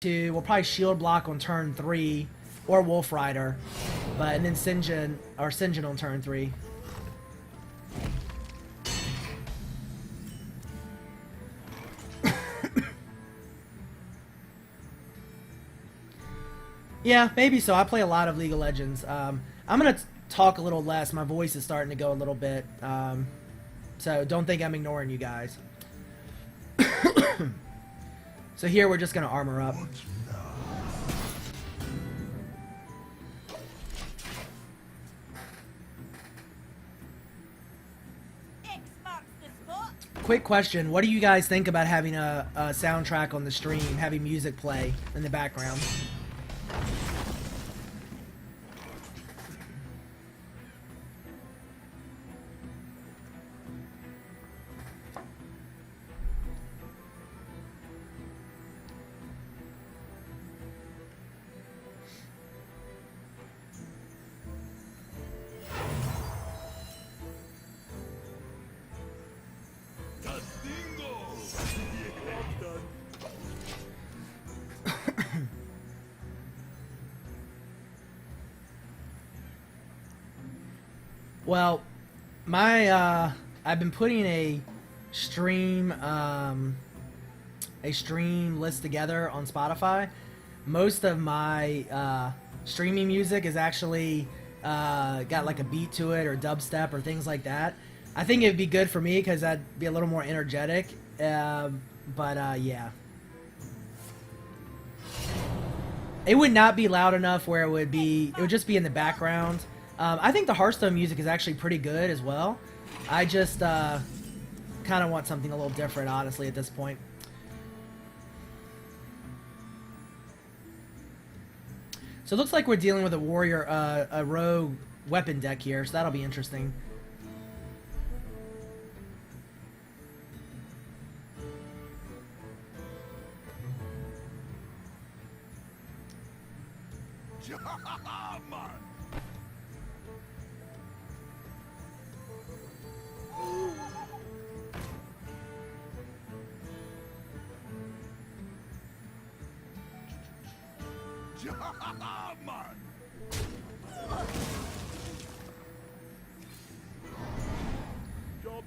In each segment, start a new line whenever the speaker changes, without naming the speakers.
to, we'll probably shield block on turn 3 or Wolf Rider, and then Sinjin on turn 3. Yeah, maybe so. I play a lot of League of Legends. I'm gonna talk a little less. My voice is starting to go a little bit, so don't think I'm ignoring you guys. So here we're just gonna armor up. Quick question: what do you guys think about having a soundtrack on the stream, having music play in the background? Well, I've been putting a stream list together on Spotify. Most of my streaming music is actually got like a beat to it or dubstep or things like that. I think it'd be good for me because I'd be a little more energetic. Yeah. It would not be loud enough where it would just be in the background. I think the Hearthstone music is actually pretty good as well. I just kind of want something a little different, honestly, at this point. So it looks like we're dealing with a warrior, a rogue weapon deck here, so that'll be interesting.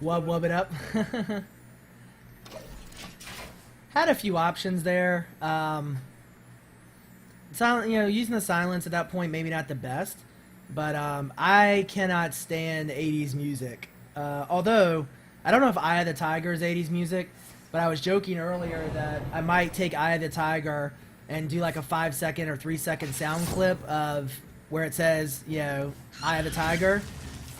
Wub it up. Had a few options there. Using the silence at that point, maybe not the best, but I cannot stand 80s music. Although I don't know if Eye of the Tiger is 80s music, but I was joking earlier that I might take Eye of the Tiger and do like a 5-second or 3-second sound clip of where it says, Eye of the Tiger,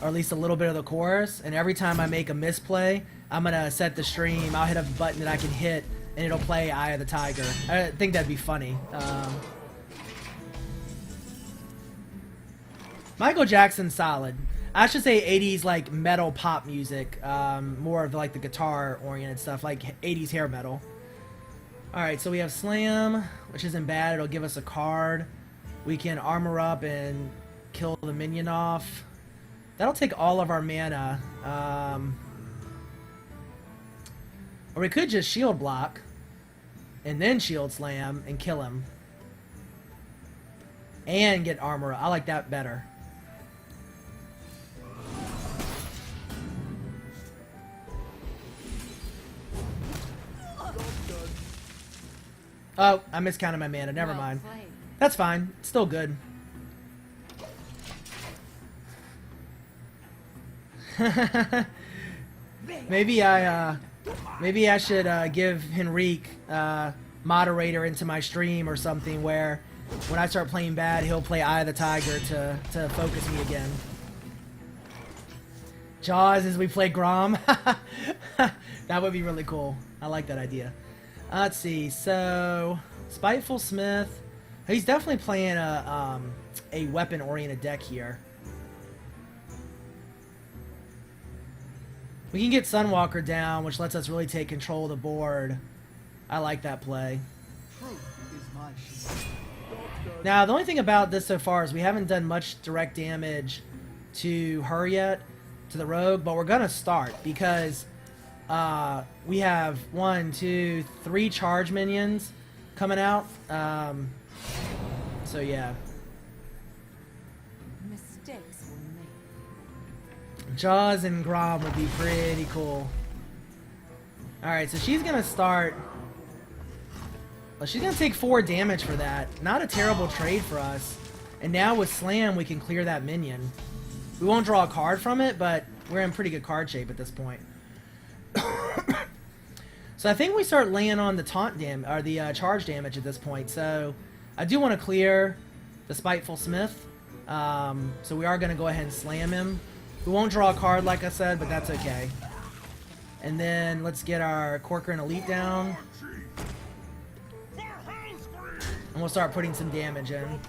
or at least a little bit of the chorus, and every time I make a misplay, I'm gonna set the stream, I'll hit a button that I can hit, and it'll play Eye of the Tiger. I think that'd be funny. Michael Jackson's solid. I should say 80s like metal pop music, more of like the guitar oriented stuff, like 80s hair metal. Alright, so we have Slam, which isn't bad, it'll give us a card. We can armor up and kill the minion off. That'll take all of our mana. Or we could just shield block and then shield slam and kill him. And get armor. I like that better. Oh, I miscounted my mana. Never mind. That's fine. It's still good. Maybe I should give Henrique moderator into my stream or something where when I start playing bad, he'll play Eye of the Tiger to focus me again. Jaws as we play Grom. That would be really cool. I like that idea. Let's see. So Spiteful Smith. He's definitely playing a weapon-oriented deck here. We can get Sunwalker down, which lets us really take control of the board. I like that play. Now, the only thing about this so far is we haven't done much direct damage to her yet, to the rogue, but we're going to start because we have 1, 2, 3 charge minions coming out. So yeah.
Mistakes were made.
Jaws and Grom would be pretty cool. Alright, so she's gonna start. Well, she's gonna take 4 damage for that. Not a terrible trade for us. And now with Slam, we can clear that minion. We won't draw a card from it, but we're in pretty good card shape at this point. So I think we start laying on the taunt or the charge damage at this point. So I do want to clear the Spiteful Smith. So we are going to go ahead and slam him. We won't draw a card, like I said, but that's okay. And then let's get our Corcoran Elite down. And we'll start putting some damage in.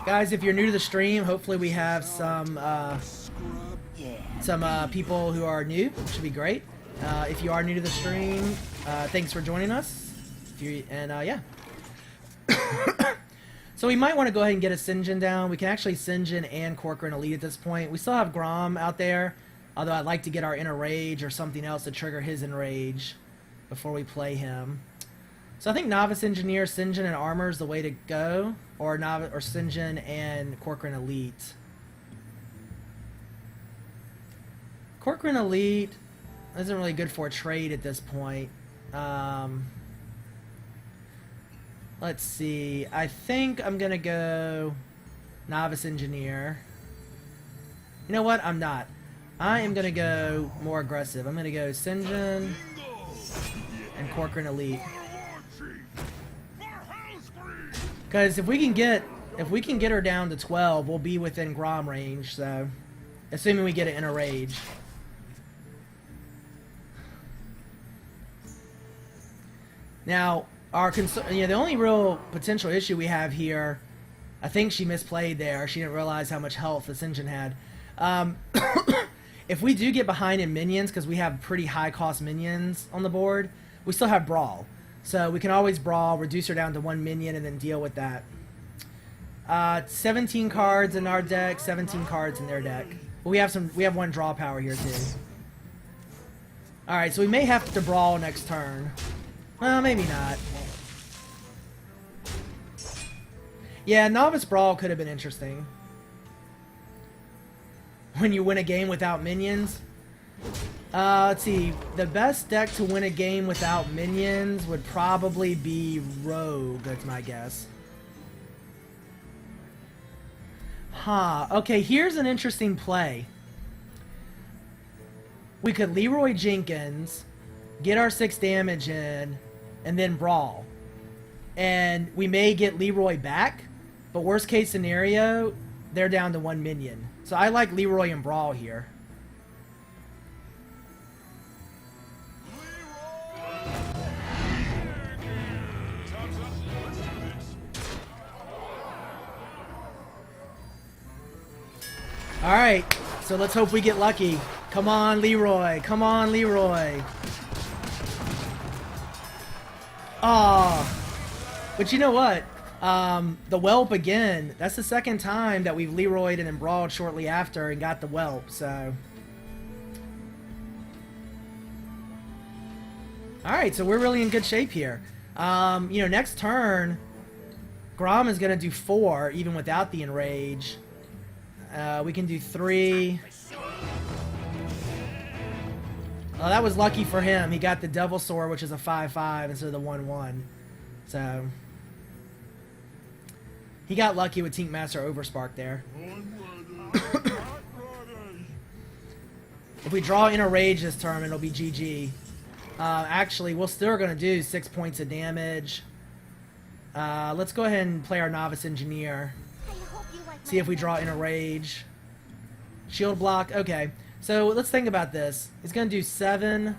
Guys, if you're new to the stream, hopefully we have some people who are new, which should be great. If you are new to the stream, thanks for joining us. Yeah. So we might want to go ahead and get a Sinjin down. We can actually Sinjin and Corcoran Elite at this point. We still have Grom out there, although I'd like to get our Inner Rage or something else to trigger his Enrage before we play him. So I think Novice Engineer, Sinjin, and Armor is the way to go, or Sinjin and Corcoran Elite. Corcoran Elite isn't really good for a trade at this point. Let's see. I think I'm gonna go Novice Engineer. You know what? I'm not. I am gonna go more aggressive. I'm gonna go Sinjin and Corcoran Elite. Because if we can get her down to 12, we'll be within Grom range. So, assuming we get an Inner Rage. Now, the only real potential issue we have here, I think she misplayed there. She didn't realize how much health this engine had. If we do get behind in minions, because we have pretty high cost minions on the board, we still have Brawl. So we can always Brawl, reduce her down to 1 minion, and then deal with that. 17 cards in our deck, 17 cards in their deck. But we have 1 draw power here too. Alright, so we may have to Brawl next turn. Well, maybe not. Yeah, Novice Brawl could have been interesting. When you win a game without minions. Let's see. The best deck to win a game without minions would probably be Rogue, that's my guess. Huh. Okay, here's an interesting play. We could Leroy Jenkins, get our 6 damage in, and then Brawl. And we may get Leroy back, but worst case scenario, they're down to 1 minion. So I like Leroy and Brawl here. Alright, so let's hope we get lucky. Come on, Leroy. Come on, Leroy. Aw. But you know what? The Whelp again. That's the second time that we've Leroyed and then Brawled shortly after and got the Whelp, so. Alright, so we're really in good shape here. Next turn, Grom is going to do 4, even without the Enrage. We can do 3. Oh, that was lucky for him. He got the Devil Sword, which is a 5/5 instead of the 1/1. So he got lucky with Tink Master Overspark there. If we draw Inner Rage this turn, it'll be GG. Actually, we're still going to do 6 points of damage. Let's go ahead and play our Novice Engineer. See if we draw Inner Rage. Shield block. Okay. So let's think about this. He's going to do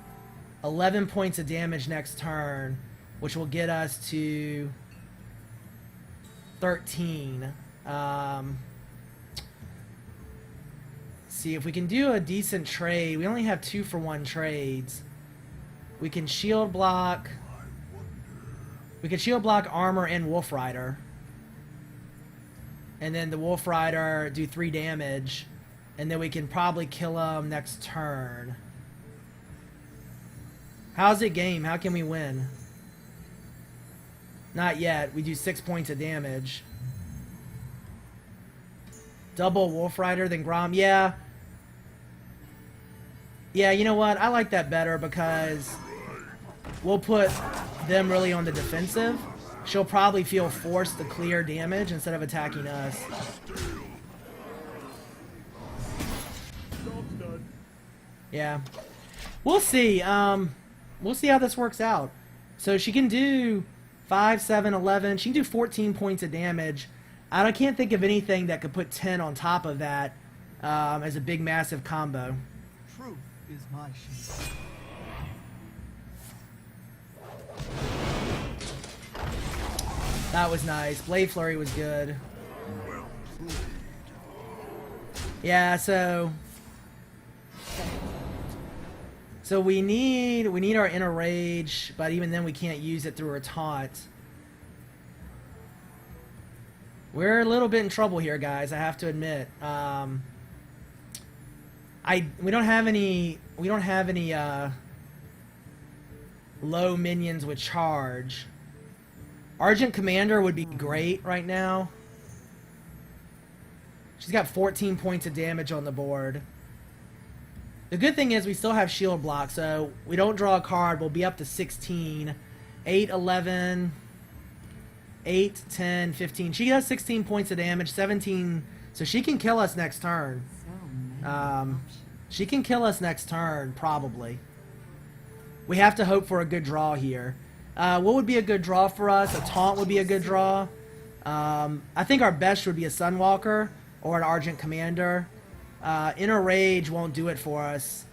11 points of damage next turn, which will get us to 13. See if we can do a decent trade. We only have 2-for-1 trades. We can shield block. We can shield block Armor and Wolf Rider. And then the Wolf Rider do 3 damage. And then we can probably kill him next turn. How's it game? How can we win? Not yet. We do 6 points of damage. Double Wolf Rider than Grom. Yeah. Yeah, you know what? I like that better because we'll put them really on the defensive. She'll probably feel forced to clear damage instead of attacking us. Yeah. We'll see. We'll see how this works out. So she can do 5, 7, 11. She can do 14 points of damage. I can't think of anything that could put 10 on top of that as a big, massive combo.
Truth is my shield.
That was nice. Blade Flurry was good. Yeah, so we need our Inner Rage, but even then we can't use it through her taunt. We're a little bit in trouble here, guys. I have to admit. We don't have any low minions with charge. Argent Commander would be great right now. She's got 14 points of damage on the board. The good thing is we still have shield block, so we don't draw a card. We'll be up to 16. 8, 11, 8, 10, 15. She has 16 points of damage, 17. So she can kill us next turn. She can kill us next turn, probably. We have to hope for a good draw here. What would be a good draw for us? A taunt would be a good draw. I think our best would be a Sunwalker or an Argent Commander. Inner Rage won't do it for us.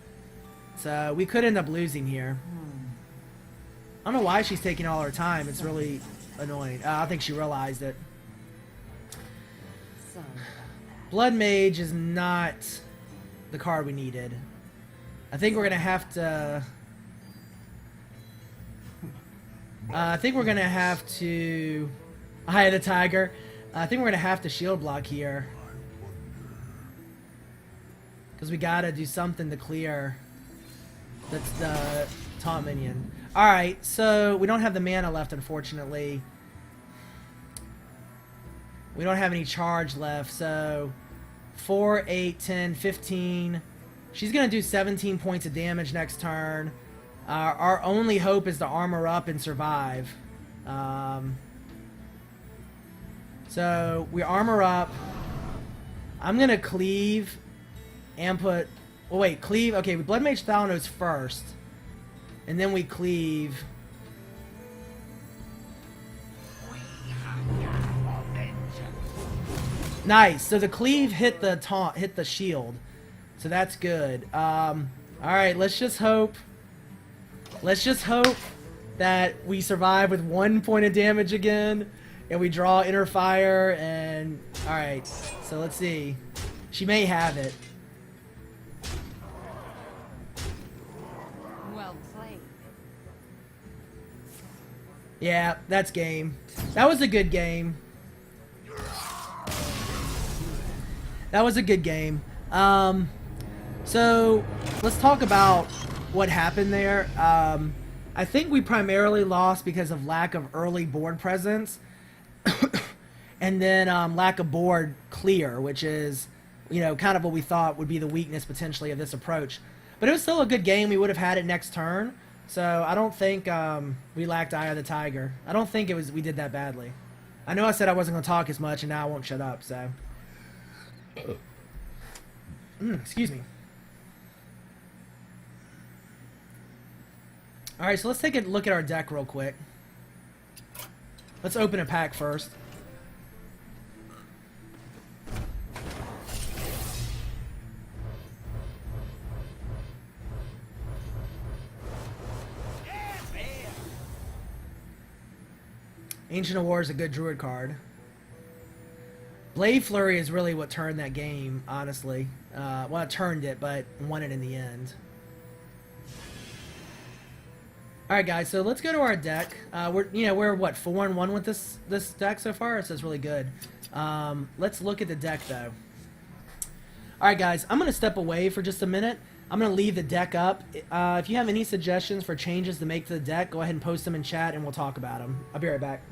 So we could end up losing here. I don't know why she's taking all her time. It's really annoying. I think she realized it. Blood Mage is not the card we needed. I think we're going to have to... I think we're going to have to... Eye of the Tiger. I think we're going to have to shield block here. Because we got to do something to clear that's the taunt minion. Alright, so we don't have the mana left, unfortunately. We don't have any charge left, so 4, 8, 10, 15. She's going to do 17 points of damage next turn. Our only hope is to armor up and survive. So we armor up. I'm going to cleave and put... Oh, wait, cleave. Okay, we Blood Mage Thalanos first. And then we cleave. Nice. So the cleave hit the taunt, hit the shield. So that's good. Alright, let's just hope. Let's just hope that we survive with 1 point of damage again. And we draw Inner Fire and... Alright, so let's see. She may have it.
Well played.
Yeah, that's game. That was a good game. That was a good game. So, let's talk about what happened there. I think we primarily lost because of lack of early board presence. And then lack of board clear, which is, you know, kind of what we thought would be the weakness potentially of this approach. But it was still a good game. We would have had it next turn. So I don't think we lacked Eye of the Tiger. I don't think we did that badly. I know I said I wasn't going to talk as much, and now I won't shut up, so... excuse me. Alright, so let's take a look at our deck real quick. Let's open a pack first. Ancient of War is a good druid card. Blade Flurry is really what turned that game, honestly. Well, it turned it, but won it in the end. Alright guys, so let's go to our deck. We're what, 4-1 with this deck so far? So it's really good. Let's look at the deck though. Alright guys, I'm going to step away for just a minute. I'm going to leave the deck up. If you have any suggestions for changes to make to the deck, go ahead and post them in chat and we'll talk about them. I'll be right back.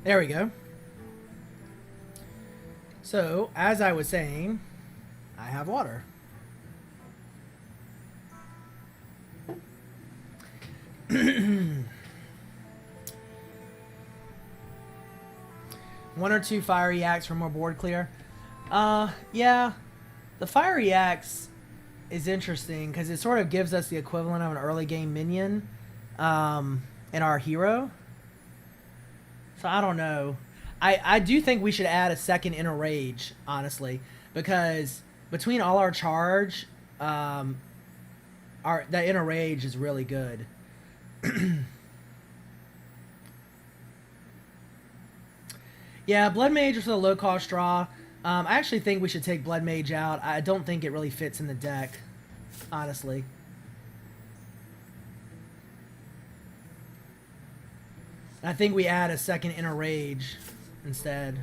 There we go. So, as I was saying, I have water. One or two fiery axe for more board clear. Yeah. The fiery axe is interesting because it sort of gives us the equivalent of an early game minion in our hero. So I don't know. I do think we should add a second Inner Rage, honestly, because between all our charge, that Inner Rage is really good. Yeah, Blood Mage is a low cost draw. I actually think we should take Blood Mage out. I don't think it really fits in the deck, honestly. I think we add a second Inner Rage instead.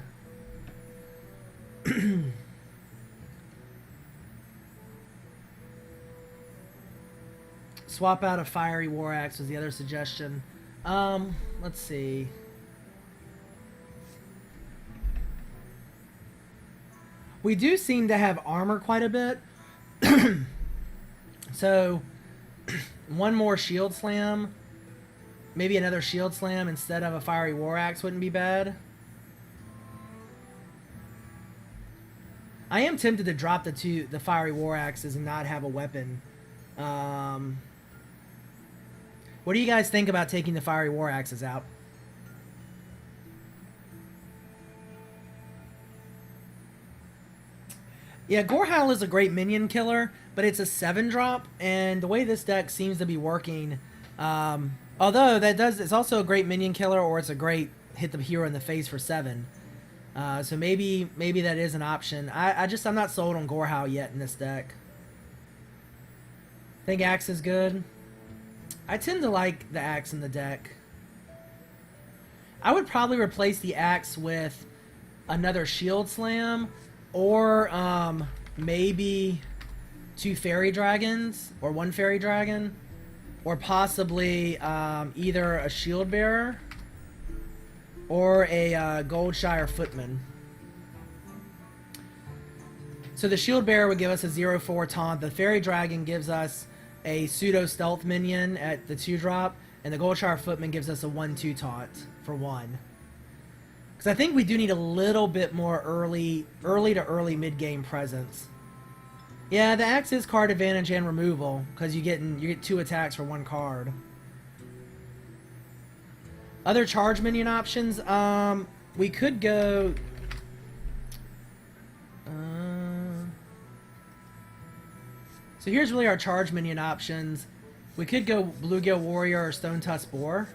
Swap out a Fiery War Axe was the other suggestion. Let's see. We do seem to have armor quite a bit. So, one more Shield Slam. Maybe another Shield Slam instead of a Fiery War Axe wouldn't be bad. I am tempted to drop the Fiery War Axes and not have a weapon. What do you guys think about taking the Fiery War Axes out? Yeah, Gorehowl is a great minion killer, but it's a 7-drop, and the way this deck seems to be working, although it's also a great minion killer, or it's a great hit the hero in the face for 7. So maybe that is an option. I'm not sold on Gorehowl yet in this deck. Think Axe is good. I tend to like the Axe in the deck. I would probably replace the Axe with another Shield Slam, or maybe 2 Fairy Dragons, or 1 Fairy Dragon, or possibly either a Shield Bearer or a Goldshire Footman. So the Shield Bearer would give us a 0/4 taunt. The Fairy Dragon gives us a pseudo stealth minion at the 2-drop, and the Goldshire Footman gives us a 1/2 taunt for 1. Because I think we do need a little bit more early to early mid-game presence. Yeah, the Axe is card advantage and removal, because you get 2 attacks for 1 card. Other charge minion options, we could go So here's really our charge minion options. We could go Bluegill Warrior or Stone Tusk Boar.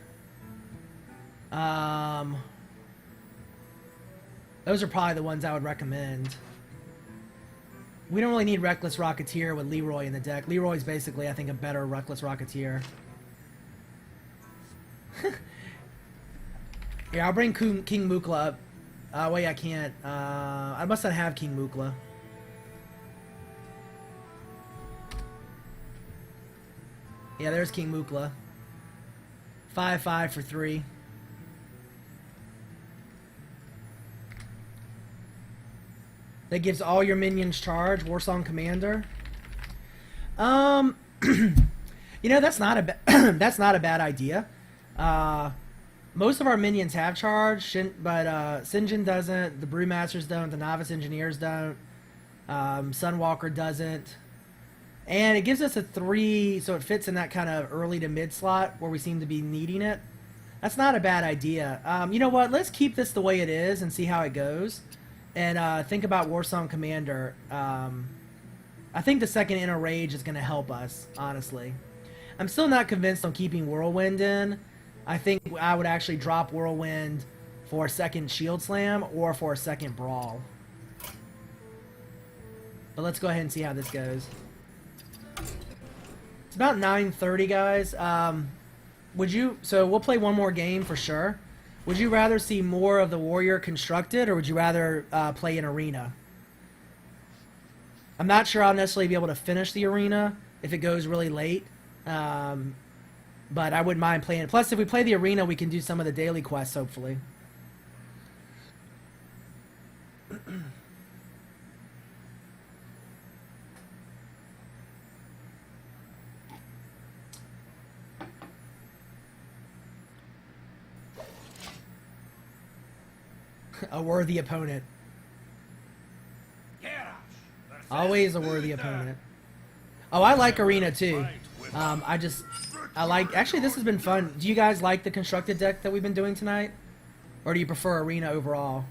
Those are probably the ones I would recommend. We don't really need Reckless Rocketeer with Leroy in the deck. Leroy's basically, I think, a better Reckless Rocketeer. Yeah, I'll bring King Mukla up. Wait, I can't. I must not have King Mukla. Yeah, there's King Mukla. 5/5 for 3. That gives all your minions charge. Warsong Commander. You know, that's not a that's not a bad idea. Most of our minions have charge, but Sinjin doesn't. The Brewmasters don't. The Novice Engineers don't. Sunwalker doesn't. And it gives us a 3, so it fits in that kind of early to mid slot where we seem to be needing it. That's not a bad idea. You know what? Let's keep this the way it is and see how it goes. And think about Warsong Commander. I think the second Inner Rage is going to help us, honestly. I'm still not convinced on keeping Whirlwind in. I think I would actually drop Whirlwind for a second Shield Slam or for a second Brawl. But let's go ahead and see how this goes. It's about 9:30, guys. So we'll play one more game for sure. Would you rather see more of the Warrior constructed, or would you rather play an arena? I'm not sure I'll necessarily be able to finish the arena if it goes really late. But I wouldn't mind playing it. Plus, if we play the arena, we can do some of the daily quests, hopefully. A worthy opponent. Always a worthy opponent. Oh, I like Arena too. Actually, this has been fun. Do you guys like the constructed deck that we've been doing tonight? Or do you prefer Arena overall?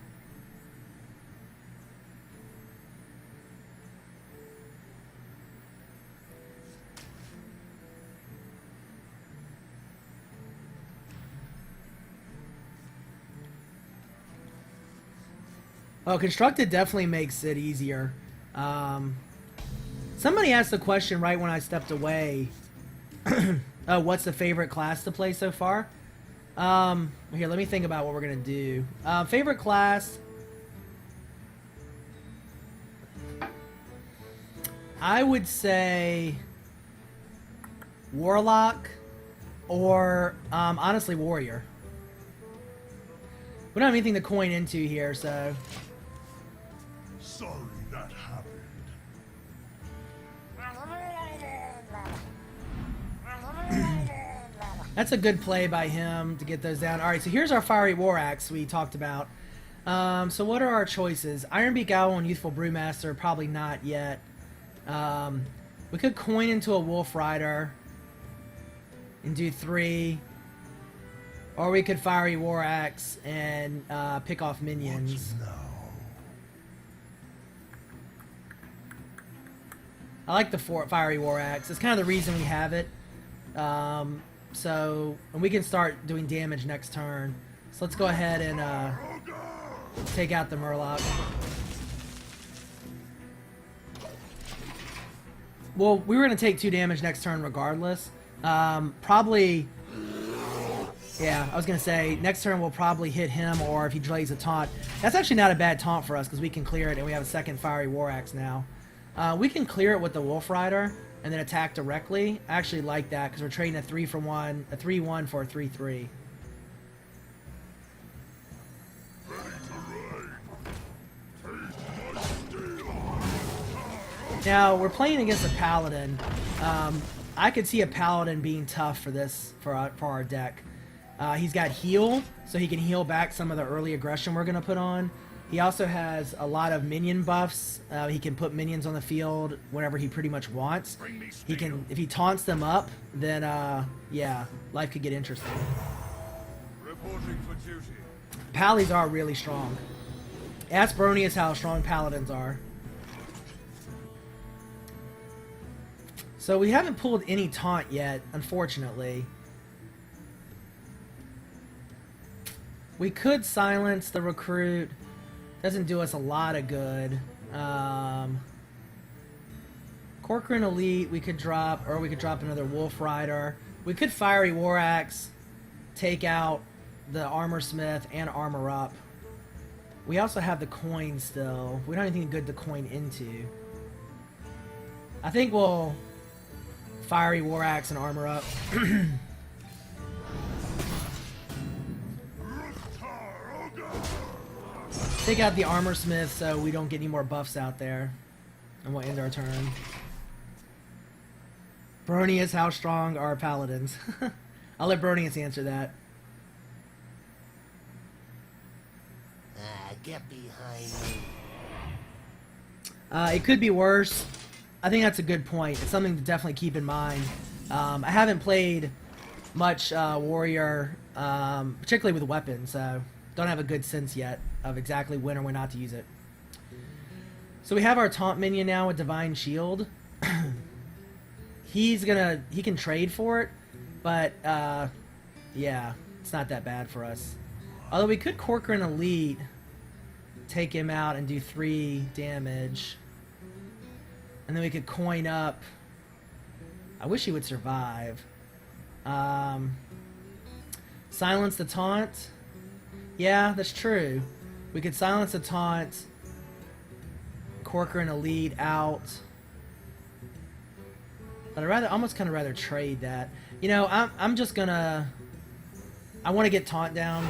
Oh, constructed definitely makes it easier. Somebody asked the question right when I stepped away. What's the favorite class to play so far? Here, let me think about what we're gonna do. Favorite class. I would say Warlock or honestly Warrior. We don't have anything to coin into here, so.
Sorry that happened.
That's a good play by him to get those down. All right, so here's our Fiery War Axe we talked about. So what are our choices? Ironbeak Owl and Youthful Brewmaster, probably not yet. We could coin into a Wolf Rider and do 3. Or we could Fiery War Axe and pick off minions. I like the Fiery War Axe. It's kind of the reason we have it. And we can start doing damage next turn. So let's go ahead and take out the Murloc. Well, we were going to take 2 damage next turn regardless. Probably... Yeah, I was going to say, next turn we'll probably hit him, or if he plays a taunt. That's actually not a bad taunt for us, because we can clear it, and we have a second Fiery War Axe now. We can clear it with the Wolf Rider, and then attack directly. I actually like that, because we're trading a 3-for-1, a 3-1 for a 3-3. Now, we're playing against a Paladin. I could see a Paladin being tough for this, for our deck. He's got heal, so he can heal back some of the early aggression we're going to put on. He also has a lot of minion buffs. He can put minions on the field whenever he pretty much wants. He can, if he taunts them up, then yeah, life could get interesting.
Reporting for duty.
Pallies are really strong. Ask Brony is how strong Paladins are. So we haven't pulled any taunt yet, unfortunately. We could silence the recruit. Doesn't do us a lot of good. Corcoran Elite we could drop, or we could drop another Wolf Rider. We could Fiery War Axe, take out the Armor Smith and Armor Up. We also have the coin still. We don't have anything good to coin into. I think we'll Fiery War Axe and Armor Up. Take out the Armor Smith so we don't get any more buffs out there. And we'll end our turn. Bronius, how strong are paladins? I'll let Bronius answer that.
Get behind me.
It could be worse. I think that's a good point. It's something to definitely keep in mind. I haven't played much Warrior, particularly with weapons, so don't have a good sense yet of exactly when or when not to use it. So we have our taunt minion now with Divine Shield. He can trade for it, but yeah, it's not that bad for us. Although we could Corcoran Elite, take him out and do 3 damage. And then we could coin up. I wish he would survive. Silence the taunt. Yeah, that's true. We could silence the taunt. Corcoran Elite out. But I'd almost kind of rather trade that. You know, I'm just gonna. I want to get taunt down.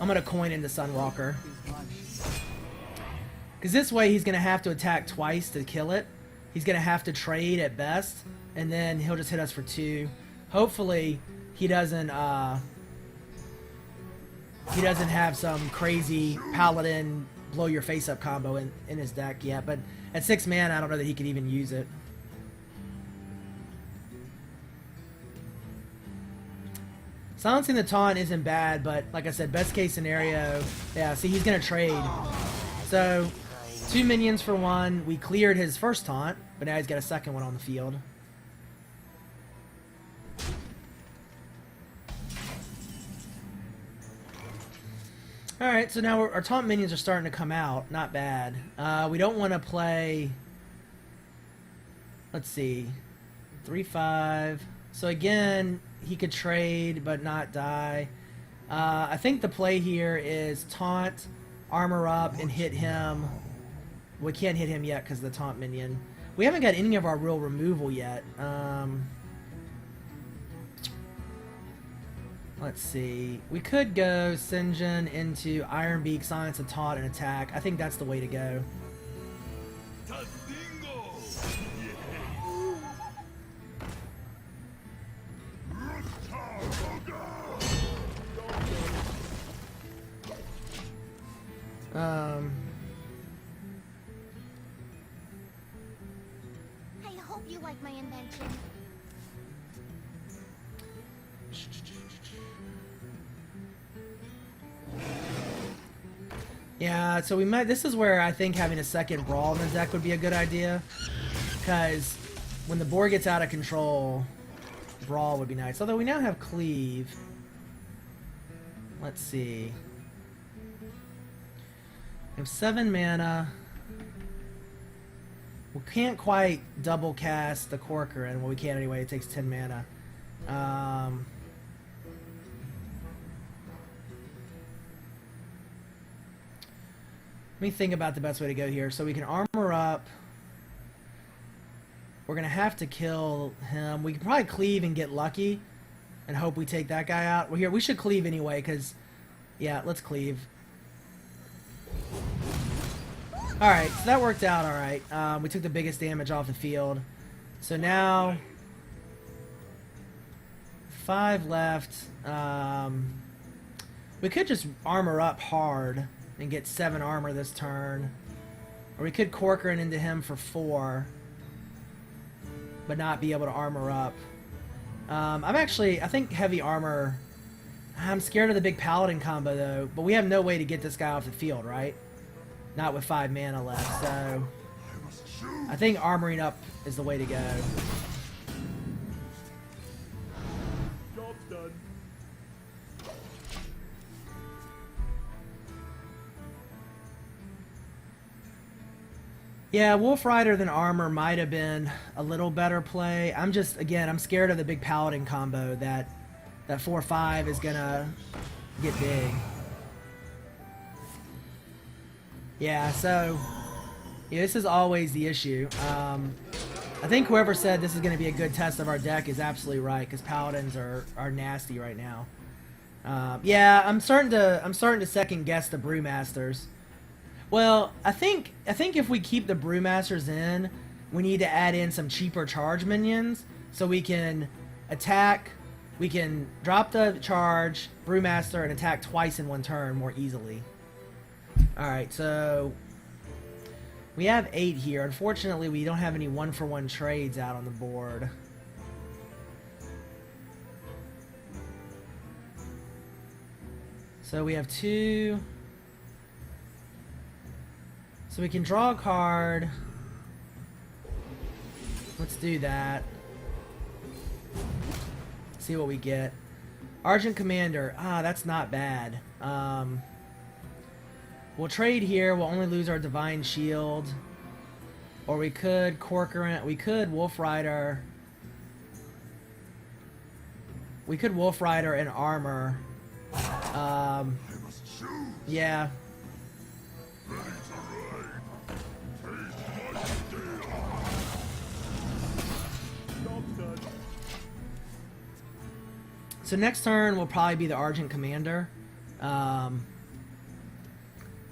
I'm gonna coin into Sunwalker. Because this way he's gonna have to attack twice to kill it. He's gonna have to trade at best, and then he'll just hit us for 2. Hopefully, he doesn't have some crazy paladin blow your face up combo in his deck yet. But at 6 mana, I don't know that he could even use it. Silencing the taunt isn't bad, but like I said, best case scenario, yeah. See, he's gonna trade. So 2 minions for 1. We cleared his first taunt, but now he's got a second one on the field. Alright, so now our taunt minions are starting to come out. Not bad. We don't want to play... Let's see. 3-5. So again, he could trade but not die. I think the play here is taunt, armor up, and hit him. We can't hit him yet because of the taunt minion. We haven't got any of our real removal yet. Let's see. We could go Sinjin into Iron Beak, Silence the Taunt, and attack. I think that's the way to go.
I hope you like my invention.
Yeah, so we might. This is where I think having a second Brawl in the deck would be a good idea, because when the board gets out of control, Brawl would be nice. Although we now have Cleave. Let's see. We have 7 mana. We can't quite double cast the Corcoran. Well, we can anyway. It takes 10 mana. Let me think about the best way to go here. So we can armor up. We're going to have to kill him. We can probably cleave and get lucky and hope we take that guy out. Well, here, we should cleave anyway because, yeah, let's cleave. Alright, so that worked out alright. We took the biggest damage off the field. So now, 5 left. We could just armor up hard and get 7 armor this turn. Or we could Corcoran into him for 4, but not be able to armor up. I think heavy armor... I'm scared of the big paladin combo though, but we have no way to get this guy off the field, right? Not with 5 mana left, so... I think armoring up is the way to go. Yeah, Wolf Rider than Armor might have been a little better play. I'm just, again, I'm scared of the big Paladin combo that 4-5 is gonna get big. Yeah, so yeah, this is always the issue. I think whoever said this is going to be a good test of our deck is absolutely right, because Paladins are nasty right now. Yeah, I'm starting to second guess the Brewmasters. Well, I think if we keep the Brewmasters in, we need to add in some cheaper charge minions so we can attack. We can drop the charge, Brewmaster, and attack twice in one turn more easily. Alright, so we have 8 here. Unfortunately, we don't have any 1-for-1 trades out on the board. So we have 2. So we can draw a card. Let's do that. See what we get. Argent Commander. Ah, that's not bad. We'll trade here. We'll only lose our Divine Shield. Or we could Corcoran. We could Wolf Rider. We could Wolf Rider and Armor. Yeah. So next turn will probably be the Argent Commander.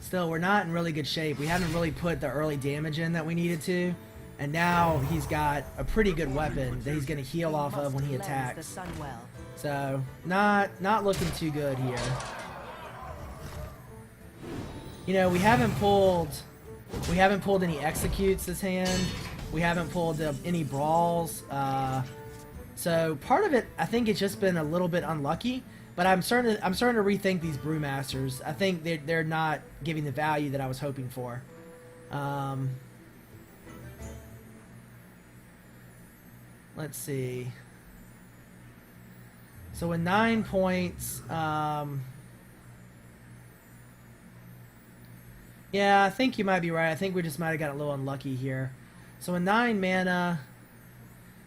Still, we're not in really good shape. We haven't really put the early damage in that we needed to. And now he's got a pretty good weapon that he's going to heal off of when he attacks. So, not looking too good here. You know, we haven't pulled any executes this hand. We haven't pulled any brawls. So part of it, I think it's just been a little bit unlucky. But I'm starting to rethink these Brewmasters. I think they're not giving the value that I was hoping for. Let's see. So with 9 points, yeah, I think you might be right. I think we just might have got a little unlucky here. So with 9 mana,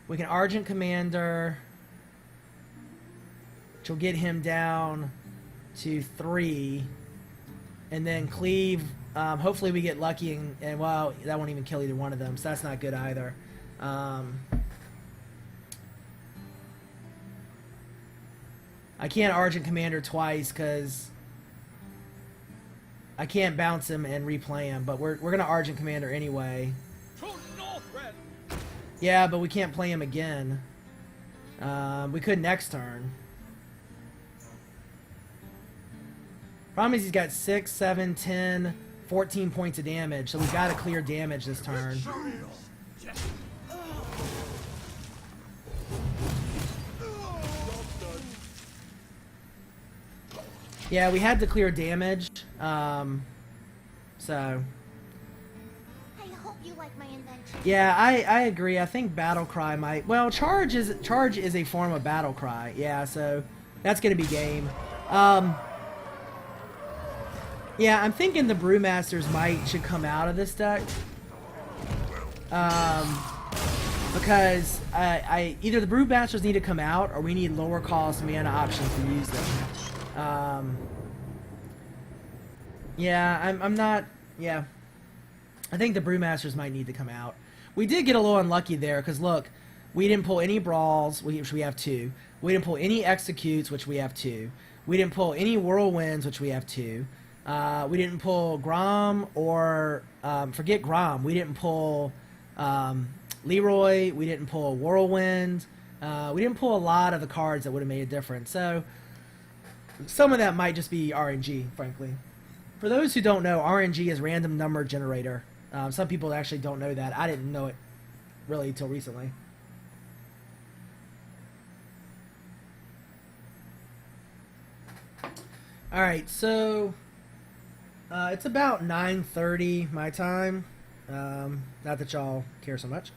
we can Argent Commander, which will get him down to 3, and then Cleave. Hopefully we get lucky, and well, that won't even kill either one of them, so that's not good either. I can't Argent Commander twice because I can't bounce him and replay him, but we're gonna Argent Commander anyway. Yeah, but we can't play him again. We could next turn. Problem is he's got 6, 7, 10, 14 points of damage, so we've got to clear damage this turn. Yeah, we had to clear damage, so...
I hope you like my invention.
Yeah, I agree. I think Battle Cry might... Well, Charge is a form of Battle Cry. Yeah, so that's going to be game. Yeah, I'm thinking the Brewmasters should come out of this deck. Because either the Brewmasters need to come out, or we need lower cost mana options to use them. Yeah, I'm not... Yeah. I think the Brewmasters might need to come out. We did get a little unlucky there, because look, we didn't pull any Brawls, which we have 2. We didn't pull any Executes, which we have 2. We didn't pull any Whirlwinds, which we have 2. We didn't pull Grom or... forget Grom. We didn't pull Leroy. We didn't pull Whirlwind. We didn't pull a lot of the cards that would have made a difference. So, some of that might just be RNG, frankly. For those who don't know, RNG is Random Number Generator. Some people actually don't know that. I didn't know it really until recently. Alright, so it's about 9:30 my time. Not that y'all care so much.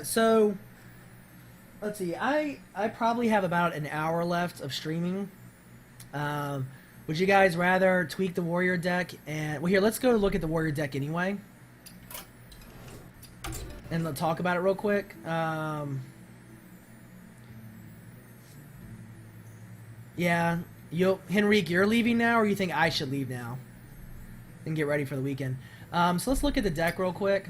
So let's see. I probably have about an hour left of streaming. Would you guys rather tweak the warrior deck and... Well, here, let's go look at the warrior deck anyway. And let's talk about it real quick. Yeah, Henrique, you're leaving now, or you think I should leave now and get ready for the weekend? So let's look at the deck real quick.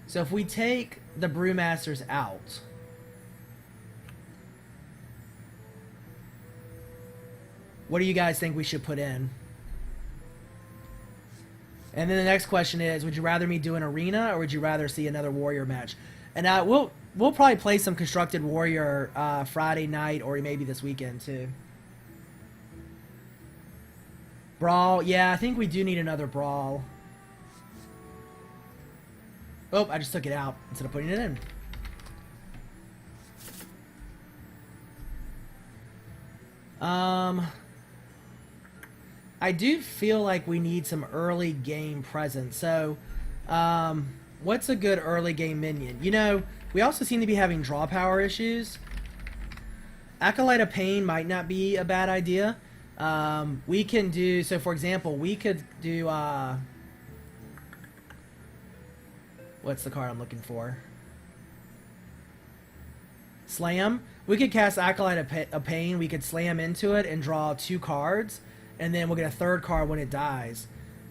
So if we take the Brewmasters out, what do you guys think we should put in? And then the next question is, would you rather me do an arena, or would you rather see another warrior match? And we'll probably play some constructed warrior Friday night, or maybe this weekend too. Brawl, yeah, I think we do need another brawl. Oh, I just took it out instead of putting it in. I do feel like we need some early game presence. So, what's a good early game minion? You know, we also seem to be having draw power issues. Acolyte of Pain might not be a bad idea. We can do, so for example, we could do, what's the card I'm looking for? Slam. We could cast Acolyte of Pain, we could slam into it and draw 2 cards, and then we'll get a 3rd card when it dies.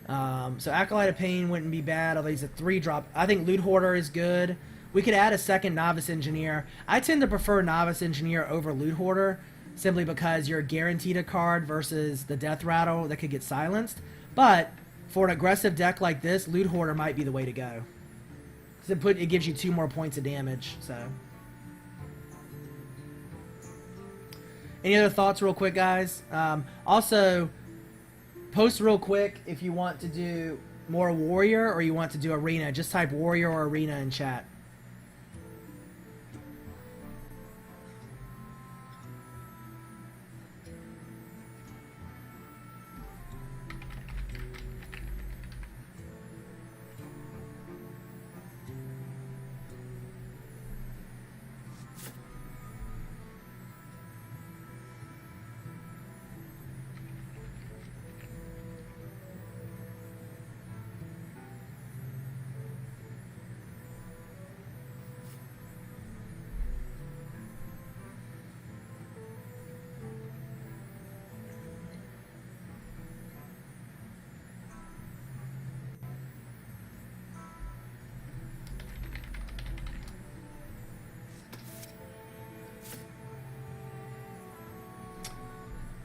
So Acolyte of Pain wouldn't be bad, although he's a 3-drop. I think Loot Hoarder is good. We could add a second Novice Engineer. I tend to prefer Novice Engineer over Loot Hoarder, simply because you're guaranteed a card versus the Death Rattle that could get silenced. But for an aggressive deck like this, Loot Hoarder might be the way to go. Because it gives you 2 more points of damage. So, any other thoughts real quick, guys? Also, post real quick if you want to do more warrior or you want to do arena. Just type warrior or arena in chat.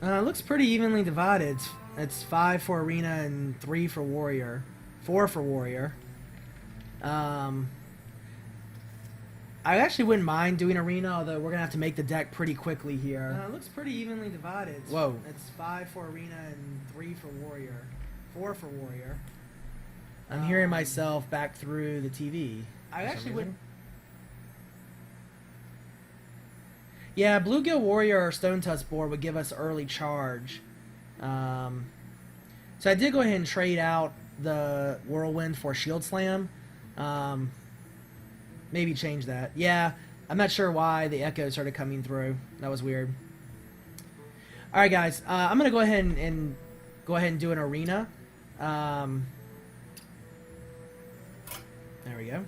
It looks pretty evenly divided. It's 5 for arena and 3 for warrior, 4 for warrior. I actually wouldn't mind doing arena, although we're gonna have to make the deck pretty quickly here. It looks pretty evenly divided. Whoa! It's 5 for arena and 3 for warrior, 4 for warrior. I'm hearing myself back through the TV. I actually would. Yeah, Bluegill Warrior or Stone Tusk board would give us early charge. So I did go ahead and trade out the Whirlwind for Shield Slam. Maybe change that. Yeah, I'm not sure why the echo started coming through. That was weird. All right, guys. I'm gonna go ahead and do an arena. There we go.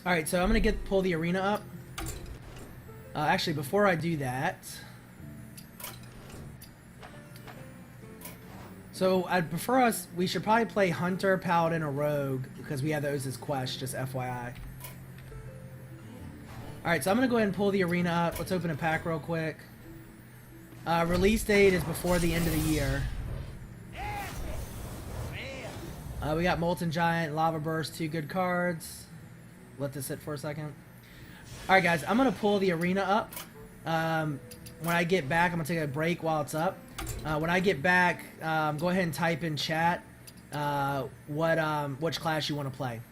All right, so I'm gonna pull the arena up. Actually, before I do that, so I'd prefer we should probably play Hunter, Paladin, or Rogue because we have those as quests. Just FYI. All right, so I'm gonna go ahead and pull the arena up. Let's open a pack real quick. Release date is before the end of the year. We got Molten Giant, Lava Burst, 2 good cards. Let this sit for a second. Alright guys, I'm going to pull the arena up. When I get back, I'm going to take a break while it's up. When I get back, go ahead and type in chat which class you want to play.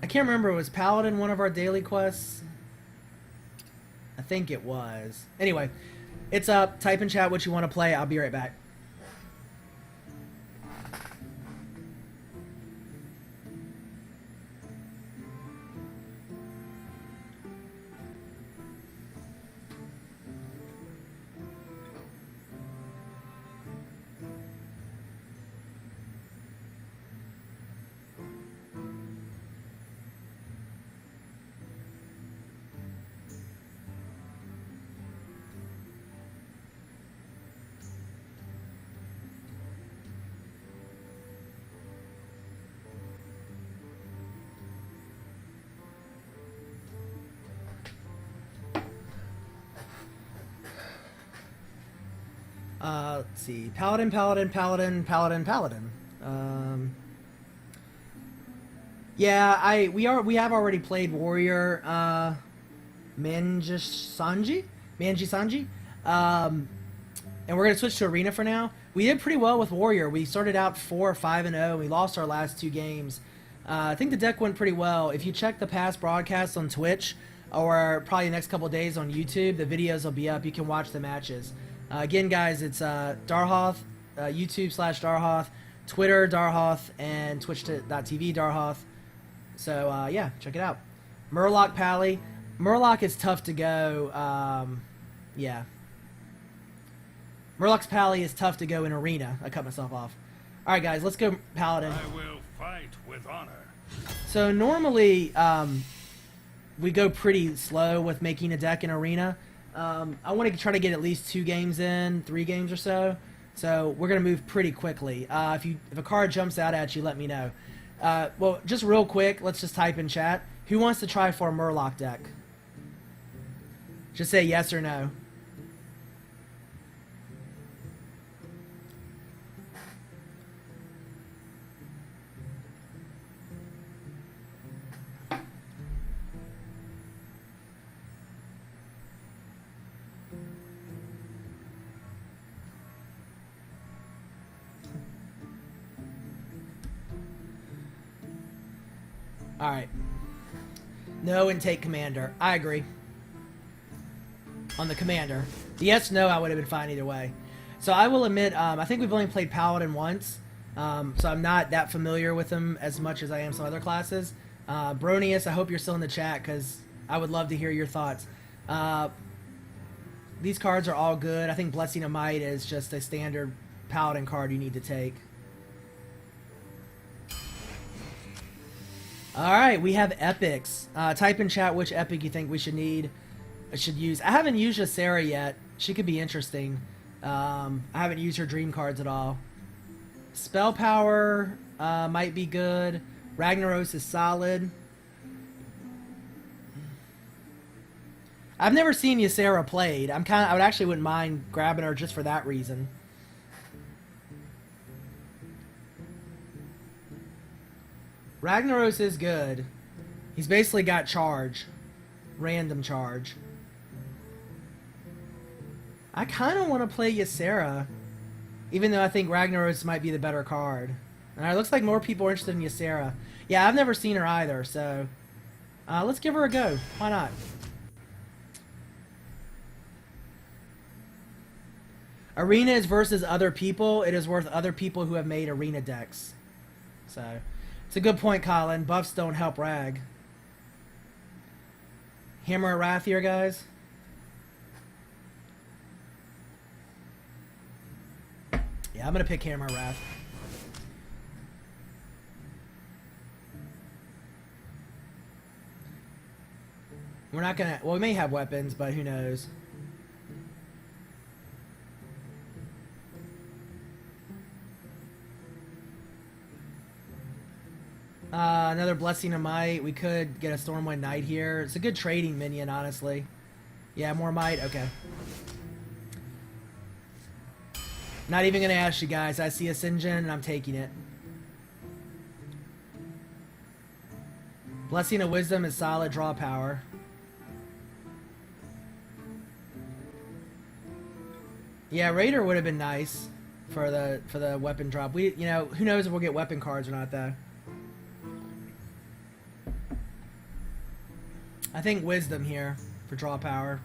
can't remember. Was Paladin one of our daily quests? I think it was. Anyway, it's up. Type in chat what you want to play. I'll be right back. Let's see. Paladin, Paladin, Paladin, Paladin, Paladin. Yeah, we have already played Warrior Manji Sanji. And we're gonna switch to Arena for now. We did pretty well with Warrior. We started out 4-5-0. We lost our last 2 games. I think the deck went pretty well. If you check the past broadcasts on Twitch or probably the next couple of days on YouTube, the videos will be up. You can watch the matches. Again, guys, it's Darhoth, YouTube/Darhoth, Twitter Darhoth, and Twitch.tv Darhoth. So, yeah, check it out. Murloc Pally. Murloc is tough to go. Yeah. Murloc's Pally is tough to go in Arena. I cut myself off. Alright, guys, let's go Paladin.
I will fight with honor.
So, normally, we go pretty slow with making a deck in Arena. I want to try to get at least 2 games in, 3 games or so. So we're gonna move pretty quickly. If a card jumps out at you, let me know. Well, just real quick, let's just type in chat. Who wants to try for a Murloc deck? Just say yes or no. Alright. No and take Commander. I agree. On the Commander. The yes, no, I would have been fine either way. So I will admit, I think we've only played Paladin once. So I'm not that familiar with him as much as I am some other classes. Bronius, I hope you're still in the chat because I would love to hear your thoughts. These cards are all good. I think Blessing of Might is just a standard Paladin card you need to take. Alright, we have epics. Type in chat which epic you think we should use. I haven't used Ysera yet. She could be interesting. I haven't used her dream cards at all. Spell Power might be good. Ragnaros is solid. I've never seen Ysera played. I would actually wouldn't mind grabbing her just for that reason. Ragnaros is good. He's basically got charge. Random charge. I kind of want to play Ysera, even though I think Ragnaros might be the better card. And it looks like more people are interested in Ysera. Yeah, I've never seen her either, so let's give her a go. Why not? Arena is versus other people. It is worth other people who have made arena decks. So, it's a good point, Colin. Buffs don't help Rag. Hammer of Wrath here, guys. Yeah, I'm going to pick Hammer of Wrath. We're not going to... Well, we may have weapons, but who knows. Another Blessing of Might. We could get a Stormwind Knight here. It's a good trading minion, honestly. Yeah, more Might? Okay. Not even going to ask you guys. I see a Sinjin, and I'm taking it. Blessing of Wisdom is solid draw power. Yeah, Raider would have been nice for the weapon drop. Who knows if we'll get weapon cards or not, though. I think Wisdom here for draw power.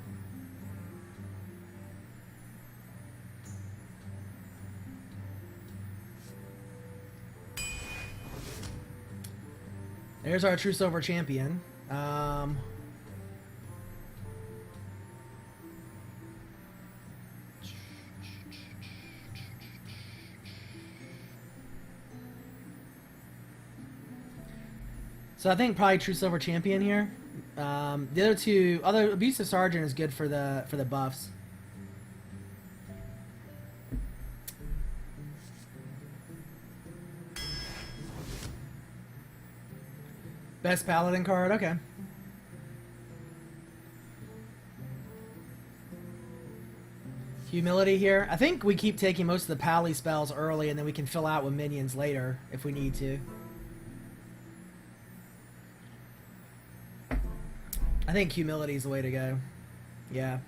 There's our True Silver Champion. So I think probably True Silver Champion here. The other Abusive Sergeant is good for the buffs. Best Paladin card, okay. Humility here. I think we keep taking most of the Pally spells early and then we can fill out with minions later if we need to. I think Humility is the way to go. Yeah.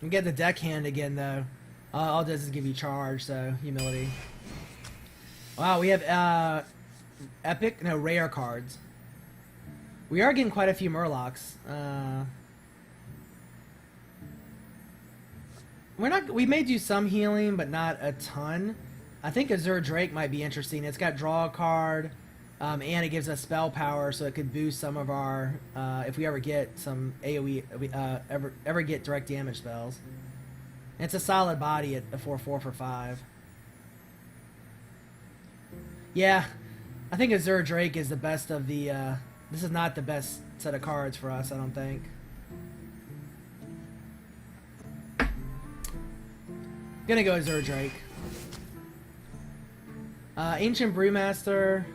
You get the deckhand again though. All it does is give you charge, so Humility. Wow, we have rare cards. We are getting quite a few Murlocs. We may do some healing, but not a ton. I think Azure Drake might be interesting. It's got draw a card, and it gives us spell power, so it could boost some of our if we ever get some AOE, ever get direct damage spells. And it's a solid body at a 4/4 for 5. Yeah, I think Azure Drake is the best of the. This is not the best set of cards for us, I don't think. Gonna go Azure Drake. Ancient Brewmaster.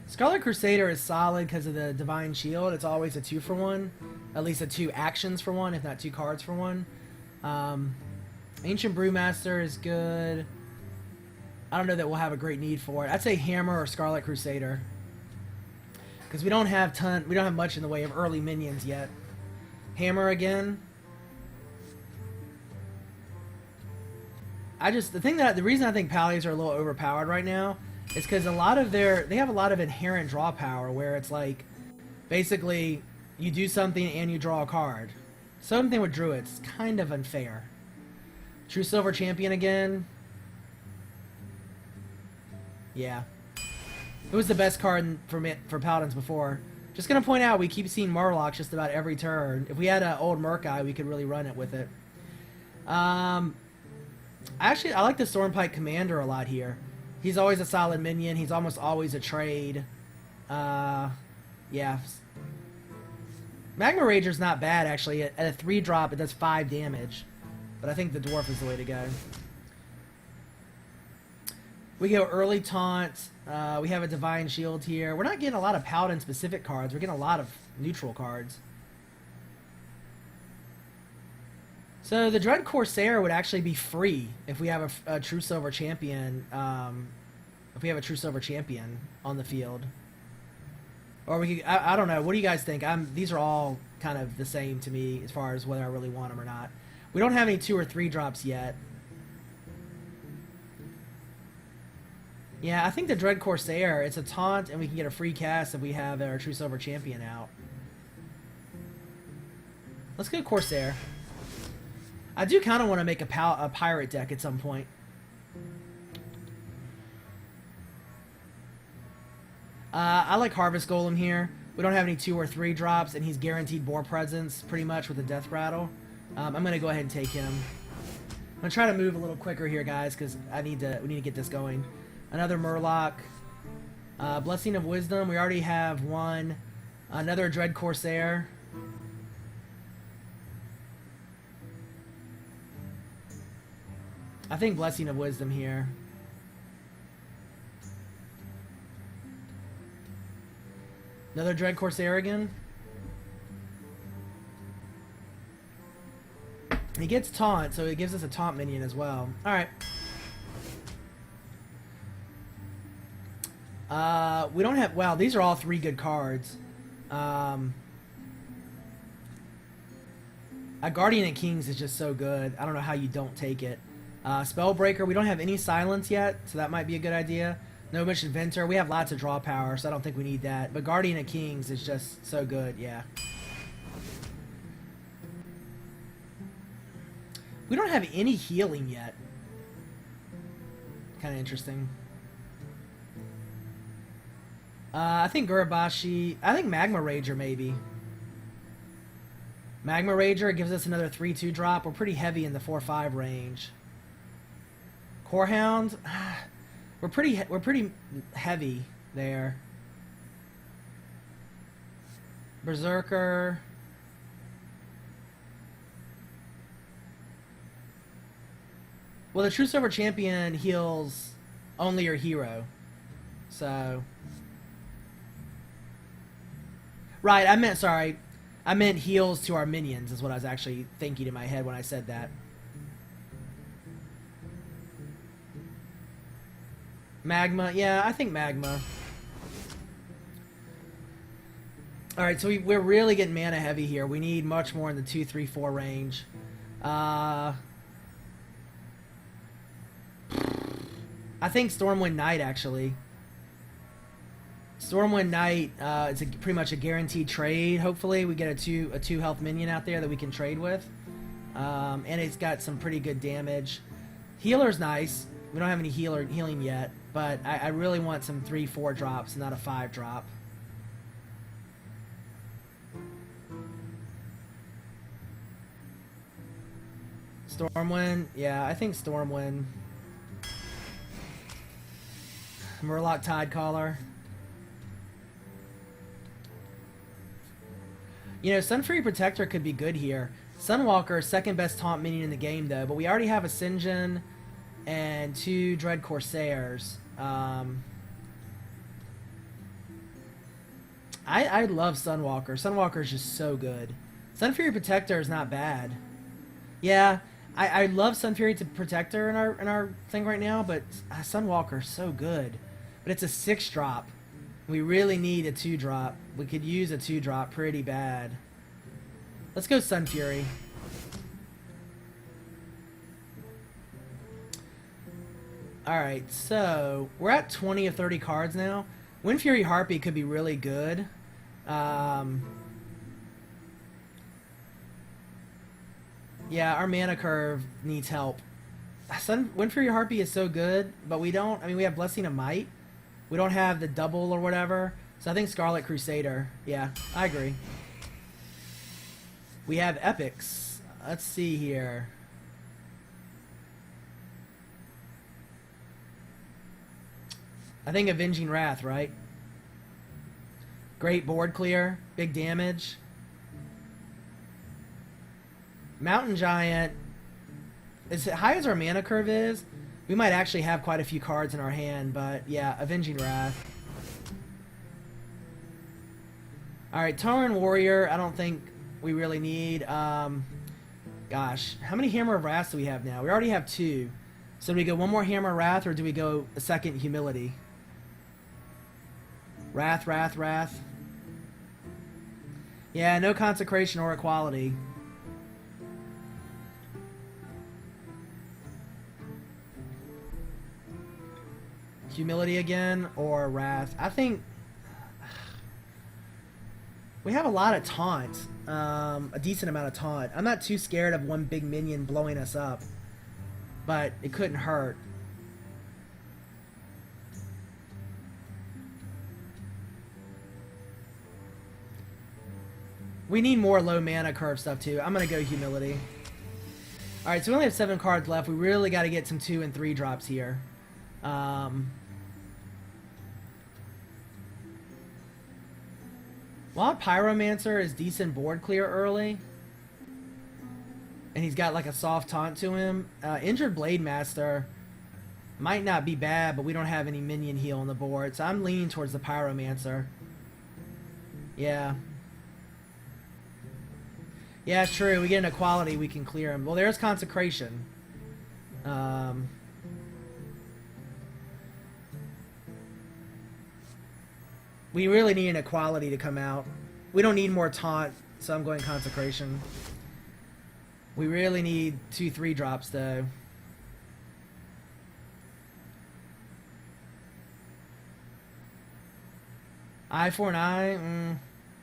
Scarlet Crusader is solid because of the Divine Shield. It's always a 2-for-1. At least a 2 actions for 1, if not 2 cards for 1. Ancient Brewmaster is good. I don't know that we'll have a great need for it. I'd say Hammer or Scarlet Crusader. Because we don't have much in the way of early minions yet. Hammer again. The reason I think Pallies are a little overpowered right now is because they have a lot of inherent draw power where it's like basically you do something and you draw a card. Something with Druids, kind of unfair. True Silver Champion again. Yeah. It was the best card for Paladins before. Just gonna point out we keep seeing Murlocs just about every turn. If we had an old Murkai, we could really run it with it. Actually, I like the Stormpike Commander a lot here. He's always a solid minion. He's almost always a trade. Yeah. Magma Rager's not bad, actually. At a 3-drop, it does 5 damage. But I think the Dwarf is the way to go. We go early Taunt. We have a Divine Shield here. We're not getting a lot of Paladin-specific cards. We're getting a lot of neutral cards. So the Dread Corsair would actually be free if we have a True Silver Champion. If we have a True Silver Champion on the field, or we could, I don't know. What do you guys think? These are all kind of the same to me as far as whether I really want them or not. We don't have any 2 or 3 drops yet. Yeah, I think the Dread Corsair. It's a taunt, and we can get a free cast if we have our True Silver Champion out. Let's go Corsair. I do kind of want to make a pirate deck at some point. I like Harvest Golem here. We don't have any 2 or 3 drops, and he's guaranteed board presence pretty much with the Death Rattle. I'm going to go ahead and take him. I'm going to try to move a little quicker here, guys, because we need to get this going. Another Murloc. Blessing of Wisdom. We already have 1. Another Dread Corsair. I think Blessing of Wisdom here. Another Dread Corsair again. He gets Taunt, so it gives us a Taunt minion as well. Alright. We don't have... Wow, these are all 3 good cards. I Guardian of Kings is just so good. I don't know how you don't take it. Spellbreaker, we don't have any silence yet, so that might be a good idea. Gnomish Inventor, we have lots of draw power, so I don't think we need that. But Guardian of Kings is just so good, yeah. We don't have any healing yet. Kind of interesting. I think Gurabashi... I think Magma Rager, maybe. Magma Rager gives us another 3/2 drop. We're pretty heavy in the 4/5 range. Corehound, we're pretty heavy there. Berserker. Well, the True Silver Champion heals only your hero, so. Right, I meant heals to our minions is what I was actually thinking in my head when I said that. Magma, yeah, I think Magma. Alright, so we're really getting mana heavy here. We need much more in the 2, 3, 4 range. I think Stormwind Knight, actually. Stormwind Knight, it's pretty much a guaranteed trade, hopefully. We get a 2 health minion out there that we can trade with. And it's got some pretty good damage. Healer's nice. We don't have any healing yet, but I really want some 3, 4 drops, not a 5 drop. Stormwind, yeah, I think Stormwind. Murloc Tidecaller. You know, Sunfury Protector could be good here. Sunwalker, second best taunt minion in the game, though, but we already have Ascension and 2 Dread Corsairs. I love Sunwalker. Sunwalker is just so good. Sunfury Protector is not bad. Yeah, I love Sunfury Protector in our thing right now, but Sunwalker is so good. But it's a 6 drop. We really need a 2 drop. We could use a 2 drop pretty bad. Let's go Sunfury. Alright, so we're at 20 of 30 cards now. Windfury Harpy could be really good. Yeah, our mana curve needs help. Windfury Harpy is so good, but we don't... I mean, we have Blessing of Might. We don't have the double or whatever. So I think Scarlet Crusader. Yeah, I agree. We have Epics. Let's see here. I think Avenging Wrath, right? Great board clear. Big damage. Mountain Giant. As high as our mana curve is, we might actually have quite a few cards in our hand, but yeah, Avenging Wrath. Alright, Tauren Warrior, I don't think we really need. Gosh, how many Hammer of Wrath do we have now? We already have 2. So do we go one more Hammer of Wrath, or do we go a second Humility? Wrath, Wrath, Wrath. Yeah, no Consecration or Equality. Humility again, or Wrath. I think we have a lot of taunt, a decent amount of taunt. I'm not too scared of one big minion blowing us up, but it couldn't hurt. We need more low mana curve stuff too. I'm gonna go Humility. Alright, so we only have 7 cards left. We really got to get some 2 and 3 drops here. While Pyromancer is decent board clear early, and he's got like a soft taunt to him, Injured Blade Master might not be bad, but we don't have any minion heal on the board, so I'm leaning towards the Pyromancer. Yeah. Yeah, it's true. We get an equality, we can clear him. Well, there's Consecration. We really need an equality to come out. We don't need more taunt, so I'm going Consecration. We really need 2 3-drops though. I-4-9,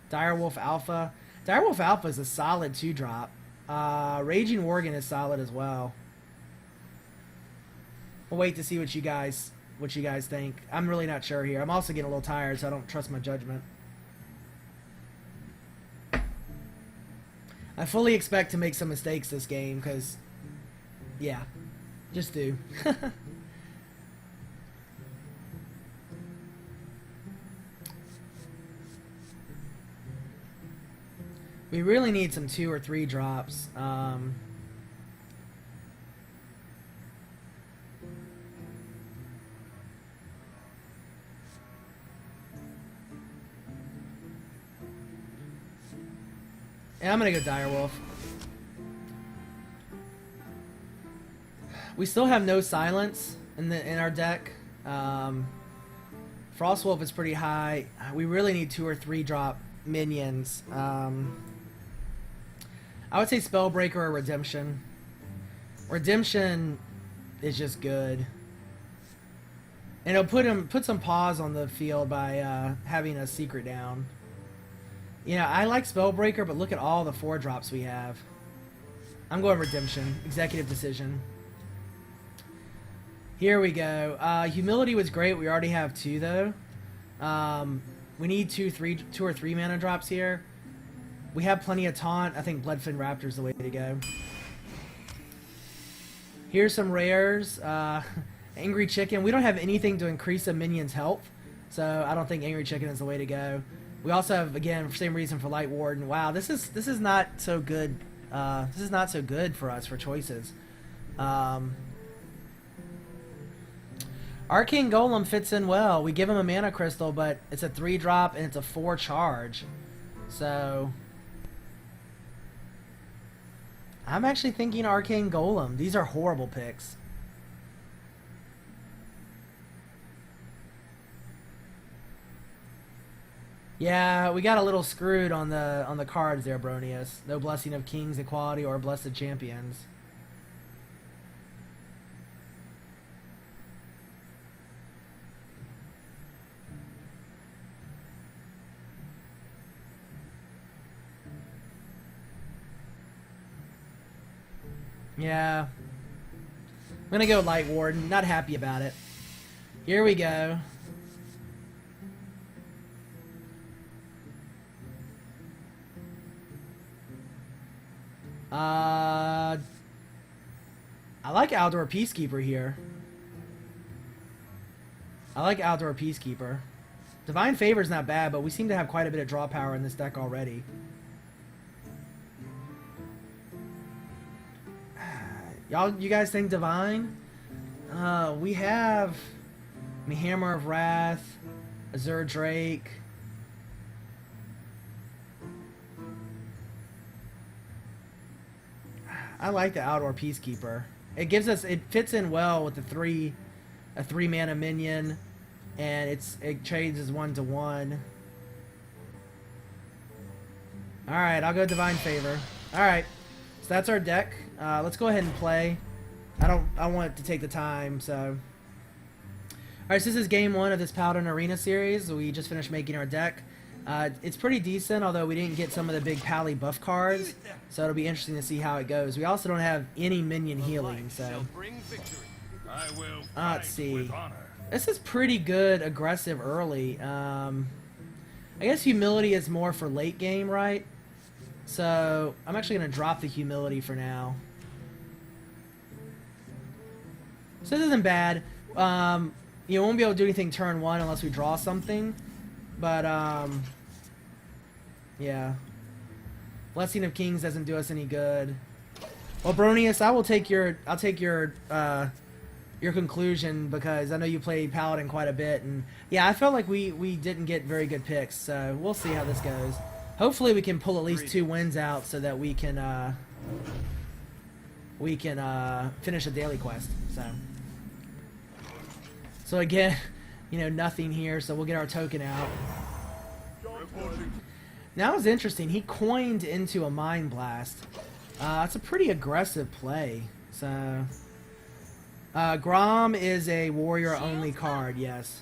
Direwolf Alpha. Direwolf Alpha is a solid 2-drop. Raging Worgen is solid as well. We'll wait to see what you guys think. I'm really not sure here. I'm also getting a little tired, so I don't trust my judgment. I fully expect to make some mistakes this game, because, yeah, just do. We really need some 2 or 3 drops. Yeah, I'm gonna go Direwolf. We still have no silence in our deck. Frostwolf is pretty high. We really need 2 or 3 drop minions. I would say Spellbreaker or Redemption. Redemption is just good. And it'll put some pause on the field by having a secret down. You know, I like Spellbreaker, but look at all the 4 drops we have. I'm going Redemption. Executive Decision. Here we go. Humility was great. We already have 2 though. We need 2 or 3 mana drops here. We have plenty of taunt. I think Bloodfin Raptor's the way to go. Here's some rares. Angry Chicken. We don't have anything to increase a minion's health, so I don't think Angry Chicken is the way to go. We also have, again, for same reason, for Light Warden. Wow, this is not so good. This is not so good for us for choices. Arcane Golem fits in well. We give him a mana crystal, but it's a 3-drop and it's a 4 charge. So I'm actually thinking Arcane Golem. These are horrible picks. Yeah, we got a little screwed on the cards there, Bronius. No Blessing of Kings, Equality, or Blessed Champions. Yeah. I'm gonna go Light Warden. Not happy about it. Here we go. I like Outdoor Peacekeeper here. I like Outdoor Peacekeeper. Divine Favor's not bad, but we seem to have quite a bit of draw power in this deck already. You guys think Divine? We have Hammer of Wrath, Azure Drake. I like the Outdoor Peacekeeper. It gives us, it fits in well with a 3 mana minion, and it trades as 1/1. All right, I'll go Divine Favor. All right, so that's our deck. Let's go ahead and play. I want it to take the time, so. All right, so this is game 1 of this Paladin Arena series. We just finished making our deck. It's pretty decent, although we didn't get some of the big Pally buff cards, so it'll be interesting to see how it goes. We also don't have any minion healing, so. Let's see. This is pretty good aggressive early. I guess Humility is more for late game, right? So I'm actually going to drop the Humility for now. So this isn't bad. You won't be able to do anything turn 1 unless we draw something. But, yeah. Blessing of Kings doesn't do us any good. Well, Bronius, I'll take your conclusion, because I know you played Paladin quite a bit, and yeah, I felt like we didn't get very good picks, so we'll see how this goes. Hopefully we can pull at least 2 wins out so that we can finish a daily quest. So again, you know, nothing here, so we'll get our token out. Now it's interesting. He coined into a Mind Blast. It's a pretty aggressive play. So, Grom is a warrior-only card, yes.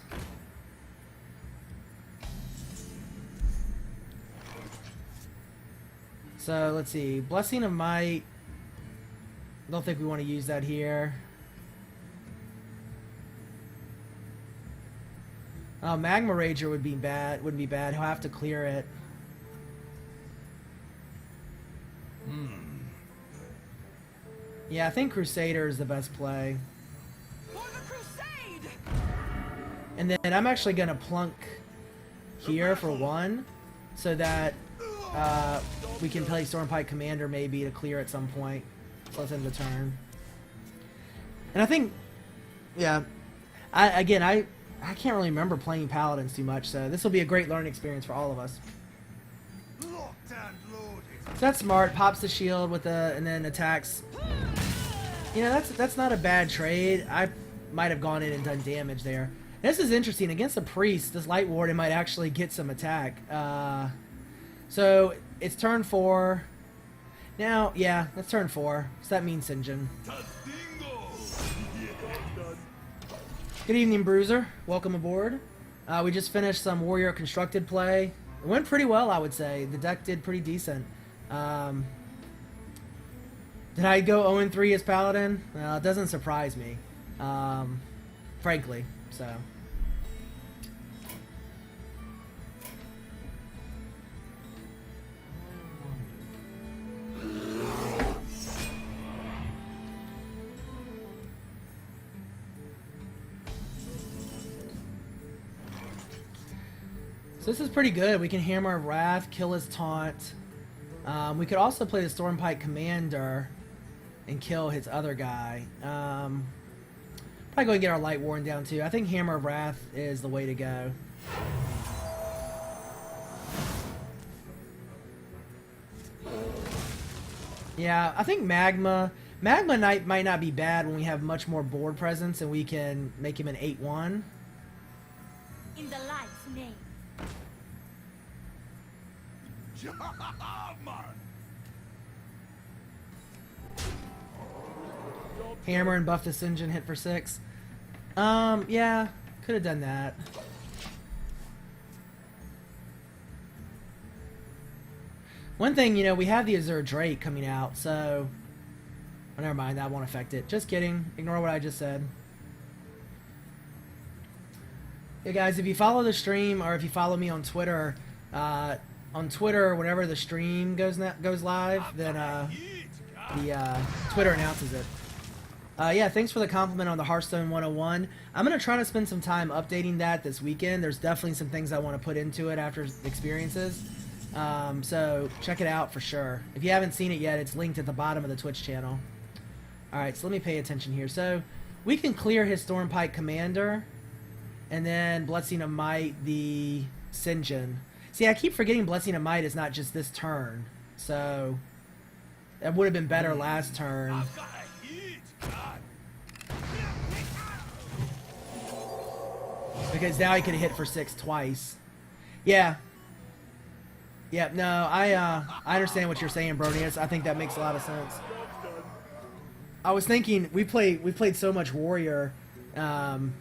So, let's see. Blessing of Might. Don't think we want to use that here. Magma Rager would be bad. Wouldn't be bad. He'll have to clear it. Yeah, I think Crusader is the best play.
For the crusade!
And then I'm actually gonna plunk here for one, so that we can play Stormpike Commander maybe to clear at some point. So let's end the turn. And I think, yeah, I can't really remember playing Paladins too much, so this will be a great learning experience for all of us.
Locked and loaded.
So that's smart. Pops the shield with and then attacks. You know, that's not a bad trade. I might have gone in and done damage there. This is interesting. Against a priest, this Light Warden might actually get some attack. So it's turn 4. Now, yeah, that's turn 4. So that means Sinjin. Good evening, Bruiser. Welcome aboard. We just finished some Warrior Constructed play. It went pretty well, I would say. The deck did pretty decent. Did I go 0-3 as Paladin? Well, it doesn't surprise me, frankly. So. So this is pretty good. We can Hammer of Wrath, kill his taunt. We could also play the Stormpike Commander and kill his other guy. Probably go and get our Light Warden down too. I think Hammer of Wrath is the way to go. Yeah, I think Magma Knight might not be bad when we have much more board presence and we can make him an 8-1.
In the light's name.
Hammer and buff this engine, hit for 6. Yeah, could have done that. One thing, you know, we have the Azure Drake coming out, so... Oh, never mind, that won't affect it. Just kidding. Ignore what I just said. Hey guys, if you follow the stream, or if you follow me on Twitter, whenever the stream goes live, then the Twitter announces it. Yeah, thanks for the compliment on the Hearthstone 101. I'm going to try to spend some time updating that this weekend. There's definitely some things I want to put into it after experiences. So check it out for sure. If you haven't seen it yet, it's linked at the bottom of the Twitch channel. Alright, so let me pay attention here. So we can clear his Stormpike Commander, and then Blessing of Might the Sinjin. See, I keep forgetting Blessing of Might is not just this turn. So that would have been better last turn. Because now he could have hit for 6 twice. Yeah. Yeah, no, I understand what you're saying, Bronius. I think that makes a lot of sense. I was thinking we played so much Warrior, and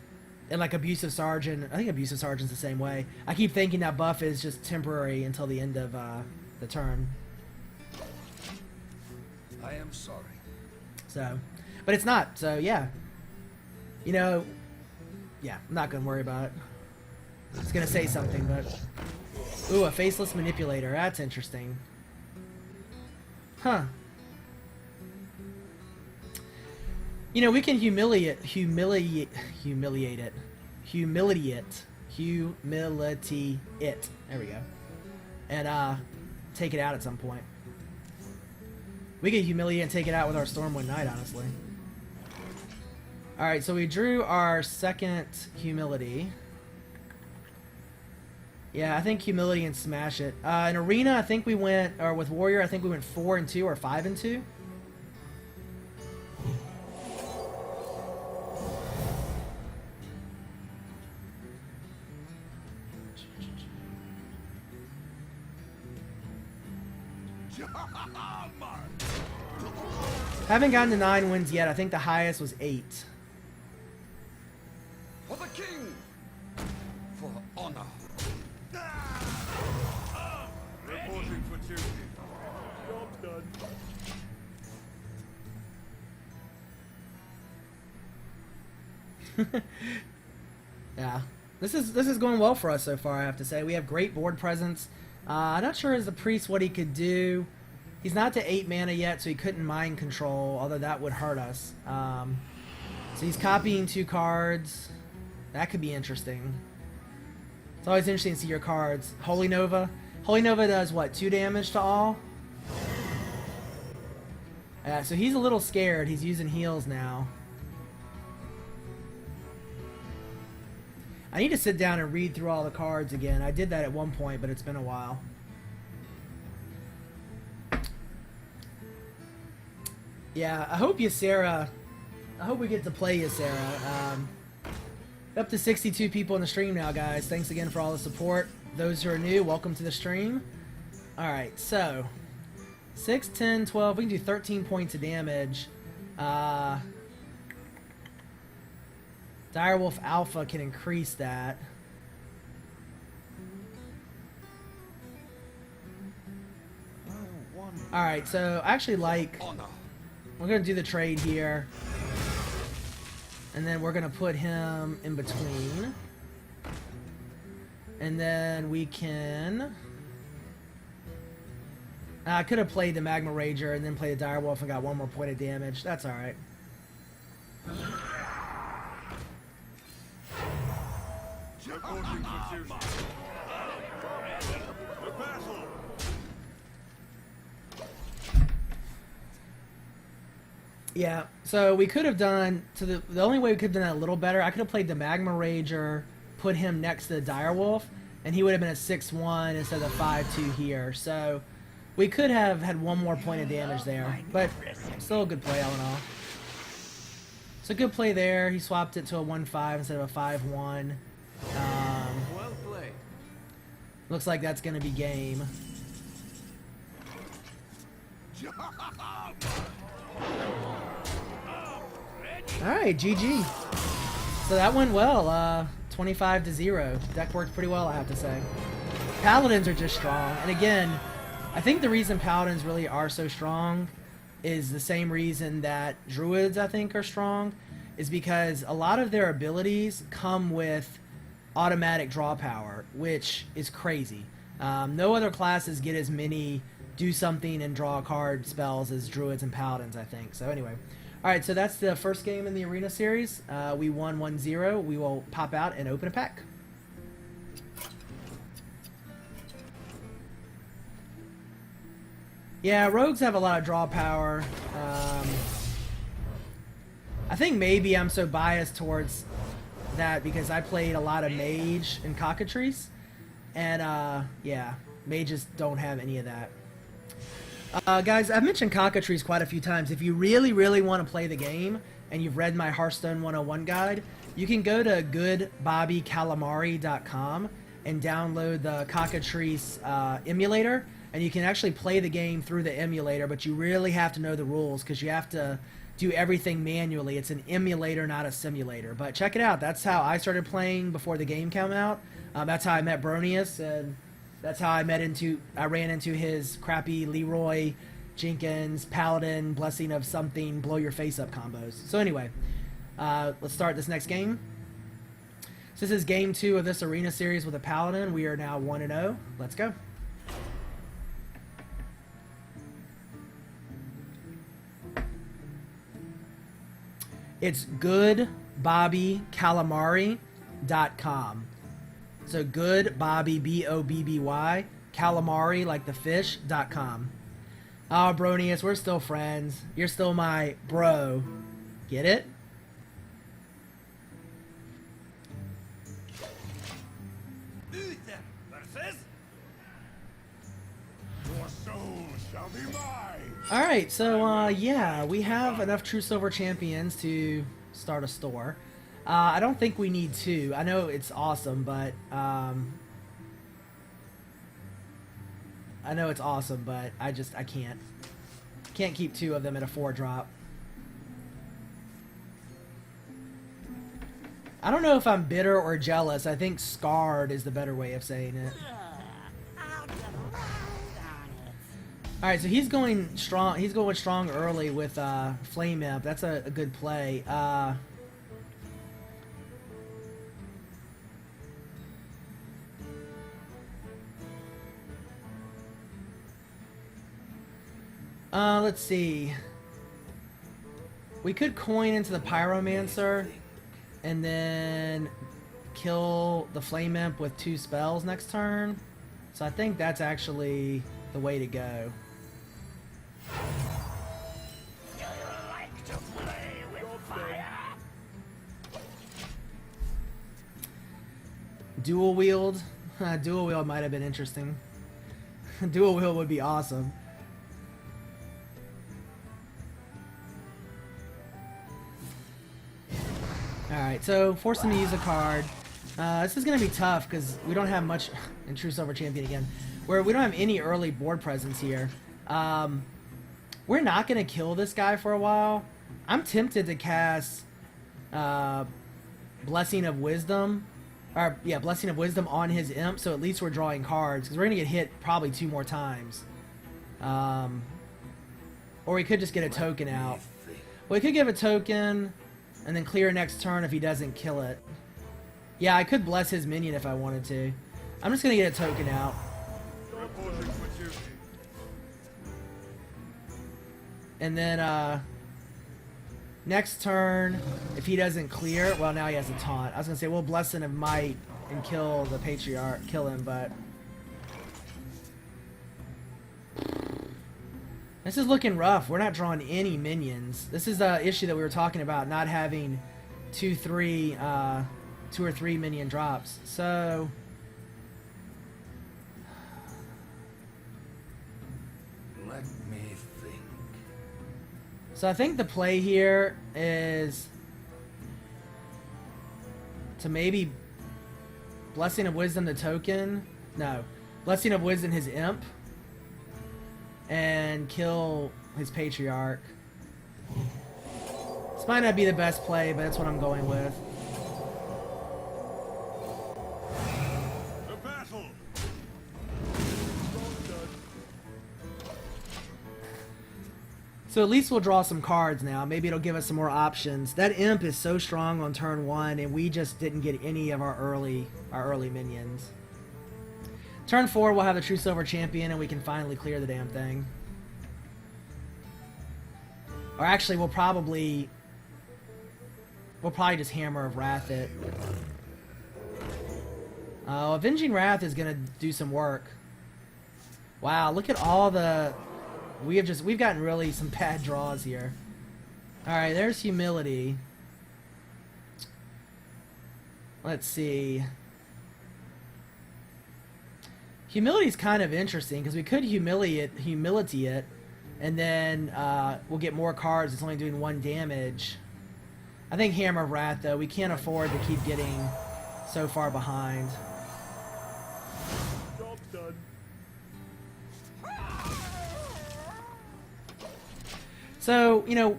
like Abusive Sergeant. I think Abusive Sergeant's the same way. I keep thinking that buff is just temporary until the end of the turn.
I am sorry.
So, but it's not. So yeah, you know, yeah, I'm not gonna worry about it. I was gonna say something, but ooh, a Faceless Manipulator. That's interesting. Huh. You know, we can humiliate it. There we go. And take it out at some point. We could humiliate and take it out with our Stormwind Knight, honestly. Alright, so we drew our second Humility. Yeah, I think Humility and Smash it. In Arena, I think we went, or with Warrior, I think we went 4-2 or 5-2. Haven't gotten to 9 wins yet. I think the highest was 8.
For the king! For honor! Reporting for duty. Job done.
Yeah, this is going well for us so far. I have to say we have great board presence. I'm not sure as the priest what he could do. He's not to 8 mana yet, so he couldn't mind control, although that would hurt us. So he's copying 2 cards. That could be interesting. It's always interesting to see your cards. Holy Nova. Holy Nova does what? 2 damage to all. Yeah, so he's a little scared. He's using heals now. I need to sit down and read through all the cards again. I did that at one point, but it's been a while. Yeah, I hope Ysera... I hope we get to play Ysera. Up to 62 people in the stream now, guys. Thanks again for all the support. Those who are new, welcome to the stream. Alright, so... 6, 10, 12... We can do 13 points of damage. Direwolf Alpha can increase that. Alright, so I actually like...
Honor.
We're going to do the trade here. And then we're going to put him in between. And then we can... I could have played the Magma Rager and then played the Direwolf and got 1 more point of damage. That's alright.
Reporting for duty. The battle!
Yeah, so we could have done... the only way we could have done that a little better, I could have played the Magma Rager, put him next to the Direwolf, and he would have been a 6-1 instead of 5-2 here. So we could have had 1 more point of damage there, but still a good play all in all. So good play there. He swapped it to a 1-5 instead of a 5-1.
Well played.
Looks like that's going to be game. Alright, GG. So that went well. 25-0. Deck worked pretty well, I have to say. Paladins are just strong. And again, I think the reason Paladins really are so strong is the same reason that Druids, I think, are strong. Is because a lot of their abilities come with automatic draw power, which is crazy. No other classes get as many do something and draw a card spells as Druids and Paladins, I think. So anyway. Alright, so that's the first game in the Arena Series. We won 1-0. We will pop out and open a pack. Yeah, Rogues have a lot of draw power. I think maybe I'm so biased towards that because I played a lot of Mage and Cockatrice. And, yeah, Mages don't have any of that. Guys, I've mentioned Cockatrice quite a few times. If you really, really want to play the game, and you've read my Hearthstone 101 guide, you can go to goodbobbycalamari.com and download the Cockatrice emulator, and you can actually play the game through the emulator, but you really have to know the rules, because you have to do everything manually. It's an emulator, not a simulator. But check it out. That's how I started playing before the game came out. That's how I met Bronius, and that's how I ran into his crappy Leroy Jenkins Paladin Blessing of Something blow your face up combos. So anyway, let's start this next game. So this is game 2 of this Arena Series with a Paladin. We are now 1-0. Let's go. It's goodbobbycalamari.com. So goodbobby, B-O-B-B-Y, calamari, like the fish.com. Oh, Bronius, we're still friends. You're still my bro. Get it?
Your soul shall be mine!
Alright, so, yeah, we have enough True Silver Champions to start a store. I don't think we need 2. I know it's awesome, but, I know it's awesome, but I can't Can't keep 2 of them at a 4-drop. I don't know if I'm bitter or jealous. I think scarred is the better way of saying it. Alright, so he's going strong. He's going strong early with Flame Imp. That's a good play. Let's see. We could coin into the Pyromancer and then kill the Flame Imp with 2 spells next turn. So I think that's actually the way to go. Dual wield? Dual wield might have been interesting. Dual wield would be awesome. Alright, so force him to use a card. This is going to be tough because we don't have much... Intrusive Champion again. Where we don't have any early board presence here. We're not going to kill this guy for a while. I'm tempted to cast Blessing of Wisdom. Or, yeah, Blessing of Wisdom on his Imp, so at least we're drawing cards. Because we're going to get hit probably 2 more times. Or we could just get a token out. Well, we could give a token... and then clear next turn if he doesn't kill it. Yeah, I could bless his minion if I wanted to. I'm just going to get a token out. And then, next turn, if he doesn't clear, well, now he has a taunt. I was going to say, we'll Blessing of Might and kill the Patriarch, kill him, but... This is looking rough. We're not drawing any minions. This is the issue that we were talking about, not having 2 or 3 minion drops. So...
Let me think.
So I think the play here is to maybe Blessing of Wisdom the token. No. Blessing of Wisdom his Imp. And kill his Patriarch. This might not be the best play, but that's what I'm going with.
The battle.
So at least we'll draw some cards now. Maybe it'll give us some more options. That Imp is so strong on turn 1, and we just didn't get any of our early minions. Turn 4, we'll have the True Silver Champion, and we can finally clear the damn thing. Or actually, we'll probably just Hammer of Wrath it. Avenging Wrath is gonna do some work. Wow, look at all the... We've gotten really some bad draws here. Alright, there's Humility. Let's see... Humility is kind of interesting because we could humility it, and then we'll get more cards. It's only doing 1 damage. I think Hammer of Wrath, though, we can't afford to keep getting so far behind.
Job done.
So, you know,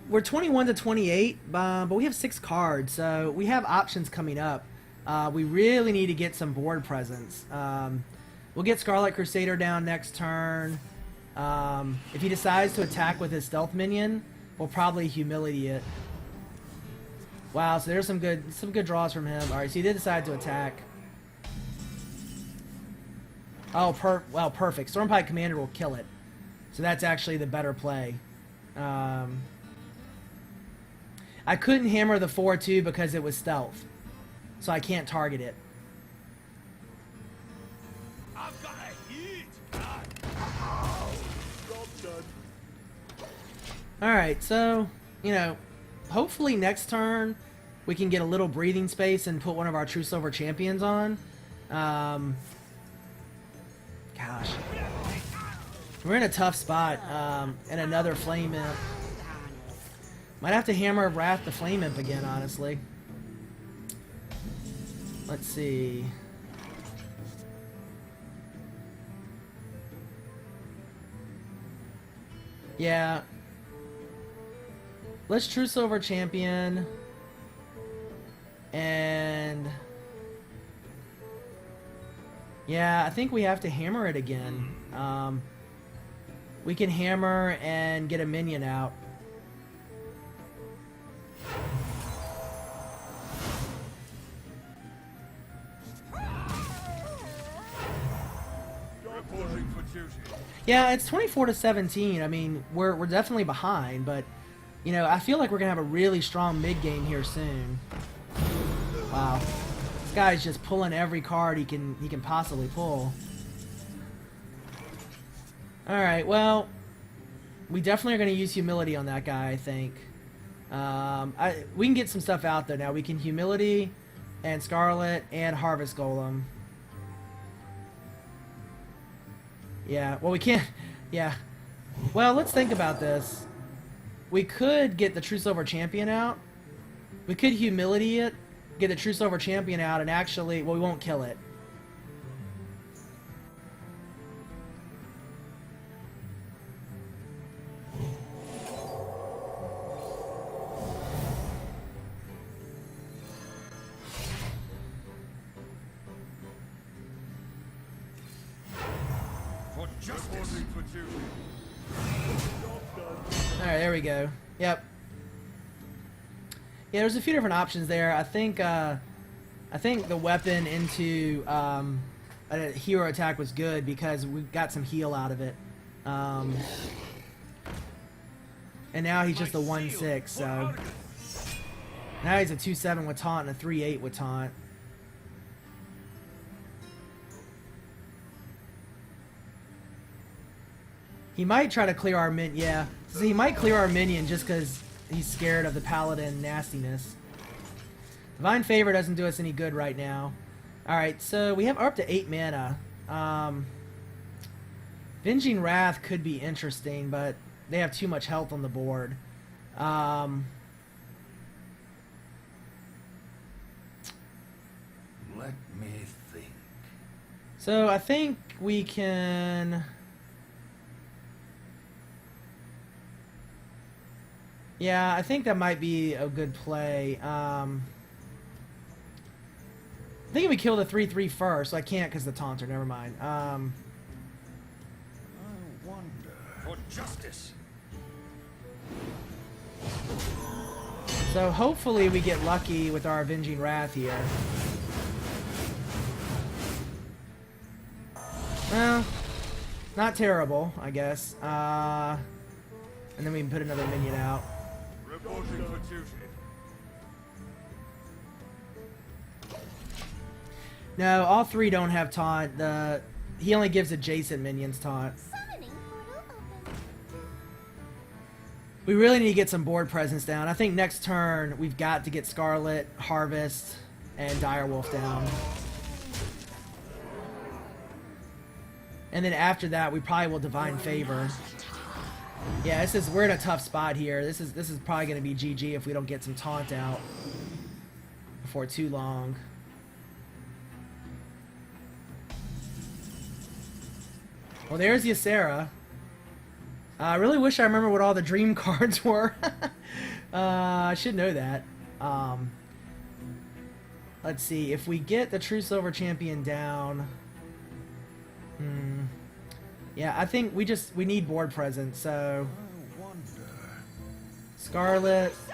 we're 21 to 28, but we have 6 cards, so we have options coming up. We really need to get some board presence. We'll get Scarlet Crusader down next turn. If he decides to attack with his stealth minion, we'll probably humility it. Wow, so there's some good draws from him. All right, so he did decide to attack. Oh, well, perfect. Stormpike Commander will kill it. So that's actually the better play. I couldn't hammer the 4-2 because it was stealth. So I can't target it.
I've got a heat. Job done.
Alright, so, you know, hopefully next turn we can get a little breathing space and put one of our True Silver Champions on. Gosh. We're in a tough spot, and another Flame Imp. Might have to Hammer of Wrath the Flame Imp again, honestly. Let's see. Yeah. Let's True Silver Champion. And... yeah, I think we have to hammer it again. We can hammer and get a minion out.
Reporting for duty.
Yeah, it's 24 to 17. I mean, we're definitely behind, but you know, I feel like we're gonna have a really strong mid game here soon. Wow, this guy's just pulling every card he can possibly pull. All right, well, we definitely are gonna use humility on that guy. I think we can get some stuff out there now. We can humility and Scarlet and Harvest Golem. Yeah, well, we can't. Yeah. Well, let's think about this. We could get the True Silver Champion out. We could humility it, get the True Silver Champion out, and actually, well, we won't kill it.
For justice. Reporting for duty.
Alright, there we go. Yep. Yeah, there's a few different options there. I think the weapon into a hero attack was good because we got some heal out of it. And now he's just a 1-6, so now he's a 2-7 with taunt and a 3-8 with taunt. He might try to clear our minion. Yeah, so he might clear our minion just because he's scared of the paladin nastiness. Divine Favor doesn't do us any good right now. Alright, so we have up to 8 mana. Venging Wrath could be interesting, but they have too much health on the board.
Let me think.
So I think we can... yeah, I think that might be a good play. I think we kill the 3/3 first, so I can't because the taunter. Never mind.
I wonder. For justice.
So hopefully we get lucky with our Avenging Wrath here. Well, not terrible, I guess. And then we can put another minion out.
Reporting for duty.
No, all three don't have taunt. He only gives adjacent minions taunt.
Summoning portal open.
We really need to get some board presence down. I think next turn we've got to get Scarlet, Harvest, and Direwolf down. And then after that, we probably will Divine Favor. Yeah, we're in a tough spot here. This is probably going to be GG if we don't get some taunt out before too long. Well, there's Ysera. I really wish I remember what all the dream cards were. I should know that. Let's see. If we get the True Silver Champion down... yeah, I think we need board presence, so...
I wonder.
Scarlet...
Crusade!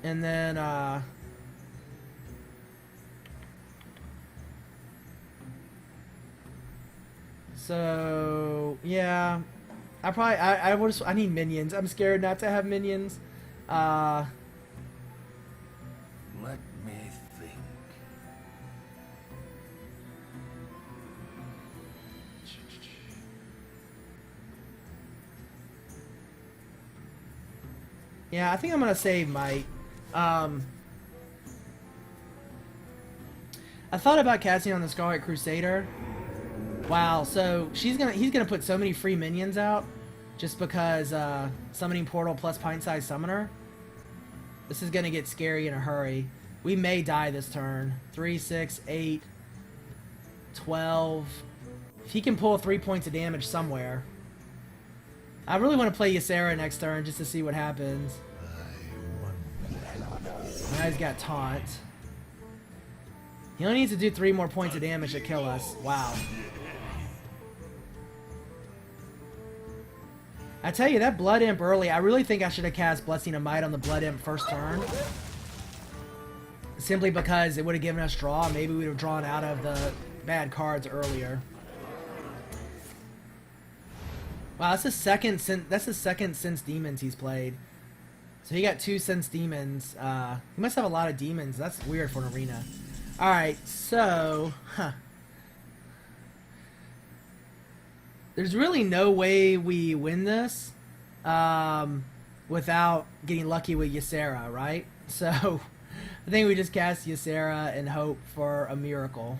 and then, so, yeah... I need minions. I'm scared not to have minions.
Let me think.
Yeah, I think I'm gonna save Might. I thought about casting on the Scarlet Crusader. Wow, so he's gonna put so many free minions out just because summoning portal plus pint-sized summoner. This is gonna get scary in a hurry. We may die this turn. 3, 6, 8, 12. If he can pull 3 points of damage somewhere. I really want to play Ysera next turn just to see what happens. Now he's got taunt. He only needs to do 3 more points of damage to kill us. Wow. I tell you, that Blood Imp early, I really think I should have cast Blessing of Might on the Blood Imp first turn. Simply because it would have given us draw. Maybe we would have drawn out of the bad cards earlier. Wow, that's the second Sense Demons he's played. So he got 2 Sense Demons. He must have a lot of demons. That's weird for an arena. Alright, so... There's really no way we win this without getting lucky with Ysera, right? So, I think we just cast Ysera and hope for a miracle.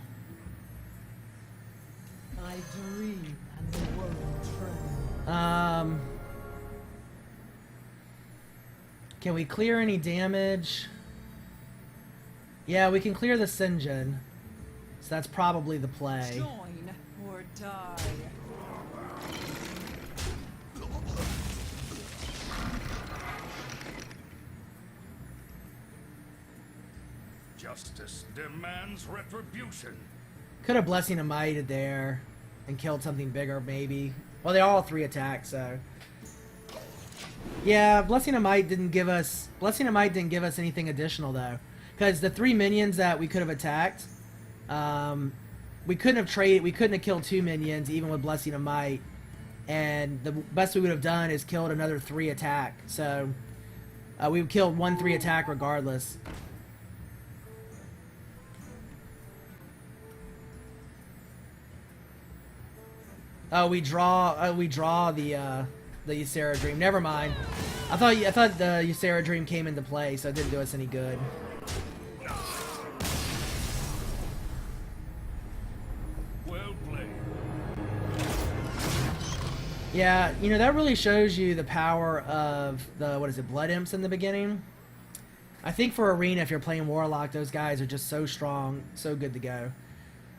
I dream and the world trembles.
Can we clear any damage? Yeah, we can clear the Sinjin. So that's probably the play.
Join or die.
Justice demands retribution.
Could have Blessing of Might it there and killed something bigger, maybe. Well, they're all 3 attacks, so. Yeah, Blessing of Might didn't give us anything additional though, because the 3 minions that we could have attacked, we couldn't have killed 2 minions even with Blessing of Might, and the best we would have done is killed another 3 attack. So we killed 1 3 attack regardless. Oh, we draw the Ysera Dream. Never mind. I thought the Ysera Dream came into play, so it didn't do us any good.
Well played.
Yeah, you know, that really shows you the power of the, what is it, Blood Imps in the beginning. I think for Arena, if you're playing Warlock, those guys are just so strong, so good to go.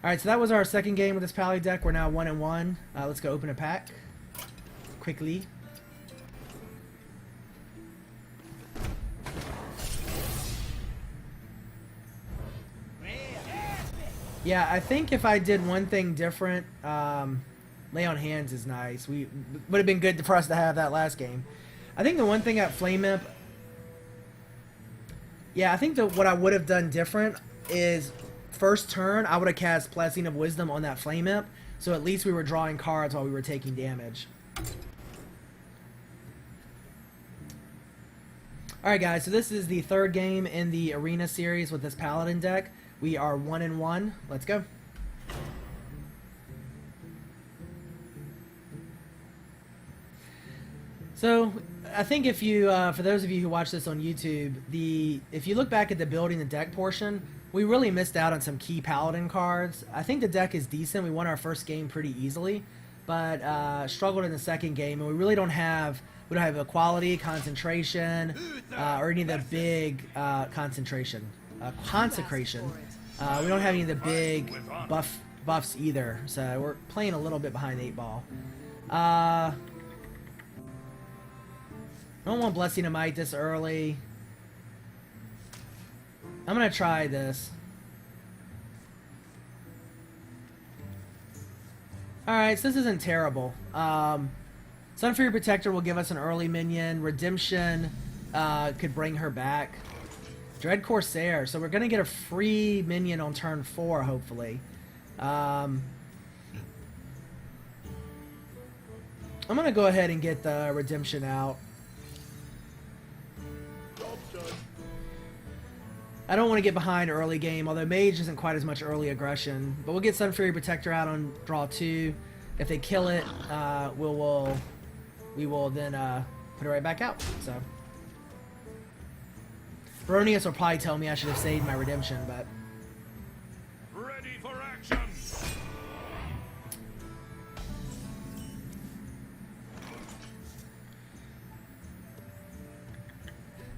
Alright, so that was our second game with this Pally deck. We're now 1-1. Let's go open a pack. Quickly. Yeah, I think if I did one thing different, Lay on Hands is nice. Would have been good for us to have that last game. I think the one thing at Flame Imp... Yeah, I think what I would have done different is... First turn, I would have cast Blessing of Wisdom on that Flame Imp, so at least we were drawing cards while we were taking damage. Alright guys, so this is the third game in the Arena series with this Paladin deck. We are 1-1. Let's go. So, I think if you, for those of you who watch this on YouTube, if you look back at the building the deck portion, we really missed out on some key Paladin cards. I think the deck is decent. We won our first game pretty easily, but struggled in the second game, and we really don't have equality, concentration, or any of the big consecration. We don't have any of the big buffs either, so we're playing a little bit behind the 8 ball. I don't want Blessing of Might this early. I'm gonna try this. Alright, so this isn't terrible. Sunfury Protector will give us an early minion. Redemption could bring her back. Dread Corsair, so we're gonna get a free minion on turn 4, hopefully. I'm gonna go ahead and get the Redemption out. I don't want to get behind early game, although Mage isn't quite as much early aggression. But we'll get Sunfury Protector out on draw 2. If they kill it, we will then put it right back out. So Baronius will probably tell me I should have saved my Redemption, but
Ready for action.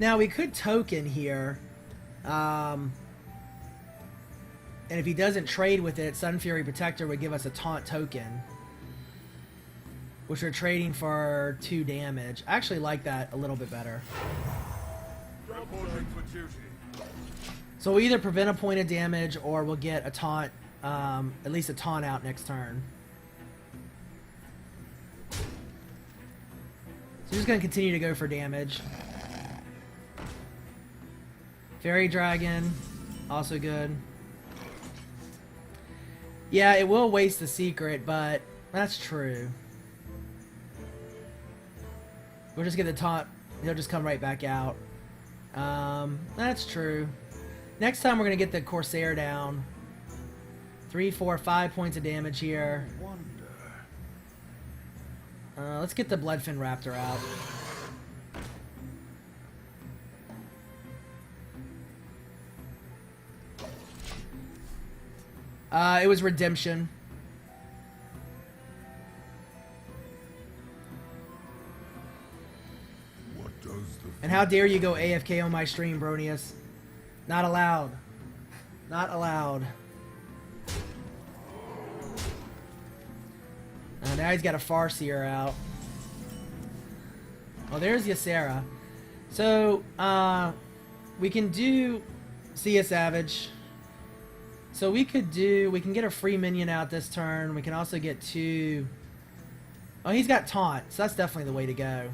now we could token here. And if he doesn't trade with it, Sun Fury Protector would give us a taunt token, which we're trading for 2 damage. I actually like that a little bit better.
Reporting for duty.
So we'll either prevent a point of damage or we'll get a taunt, at least a taunt out next turn. So we're just going to continue to go for damage. Fairy Dragon, also good. Yeah, it will waste the secret, but that's true. We'll just get the taunt. He'll just come right back out. That's true. Next time we're going to get the Corsair down. 3, 4, 5 points of damage here. Let's get the Bloodfin Raptor out. It was Redemption.
What does the
And how dare you go AFK on my stream, Bronius? Not allowed. Not allowed. Now he's got a Farseer out. Oh, there's Ysera. So, we can do Sea Savage. So we can get a free minion out this turn. We can also get 2. Oh, he's got Taunt, so that's definitely the way to go.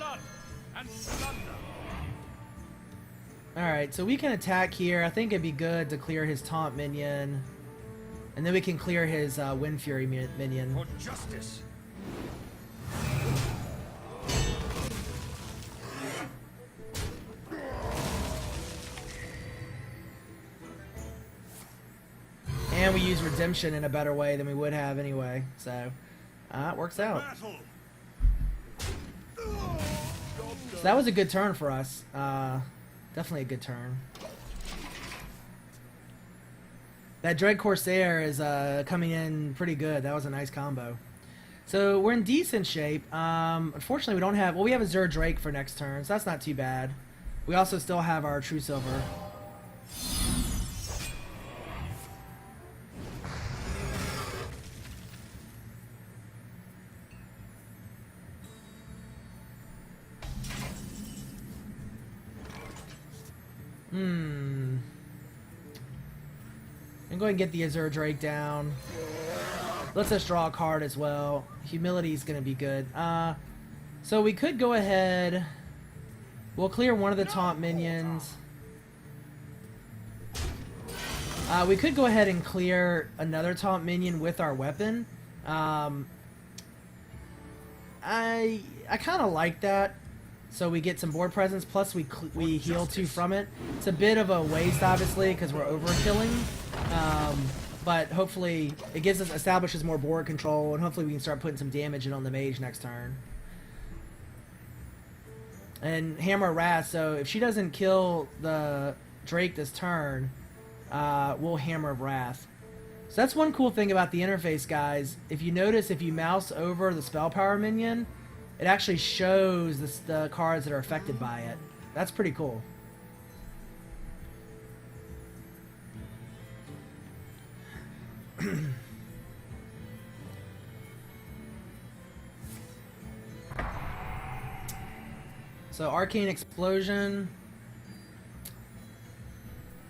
blood and thunder?
Alright, so we can attack here. I think it'd be good to clear his Taunt minion. And then we can clear his Wind Fury minion.
For justice.
And we use Redemption in a better way than we would have anyway. So, it works out.
Battle.
So that was a good turn for us. Definitely a good turn. That Dread Corsair is coming in pretty good. That was a nice combo. So we're in decent shape. Unfortunately, we don't have... Well, we have a Zur Drake for next turn, so that's not too bad. We also still have our True Silver. I'm going to get the Azure Drake down. Let's just draw a card as well. Humility is going to be good. So we could go ahead. We'll clear one of the taunt minions. We could go ahead and clear another taunt minion with our weapon. I kind of like that. So we get some board presence, plus we heal 2 from it. It's a bit of a waste, obviously, because we're overkilling. But hopefully it establishes more board control, and hopefully we can start putting some damage in on the mage next turn. And Hammer of Wrath, so if she doesn't kill the Drake this turn, we'll Hammer of Wrath. So that's one cool thing about the interface, guys. If you notice, if you mouse over the spell power minion, it actually shows the cards that are affected by it. That's pretty cool. So Arcane Explosion,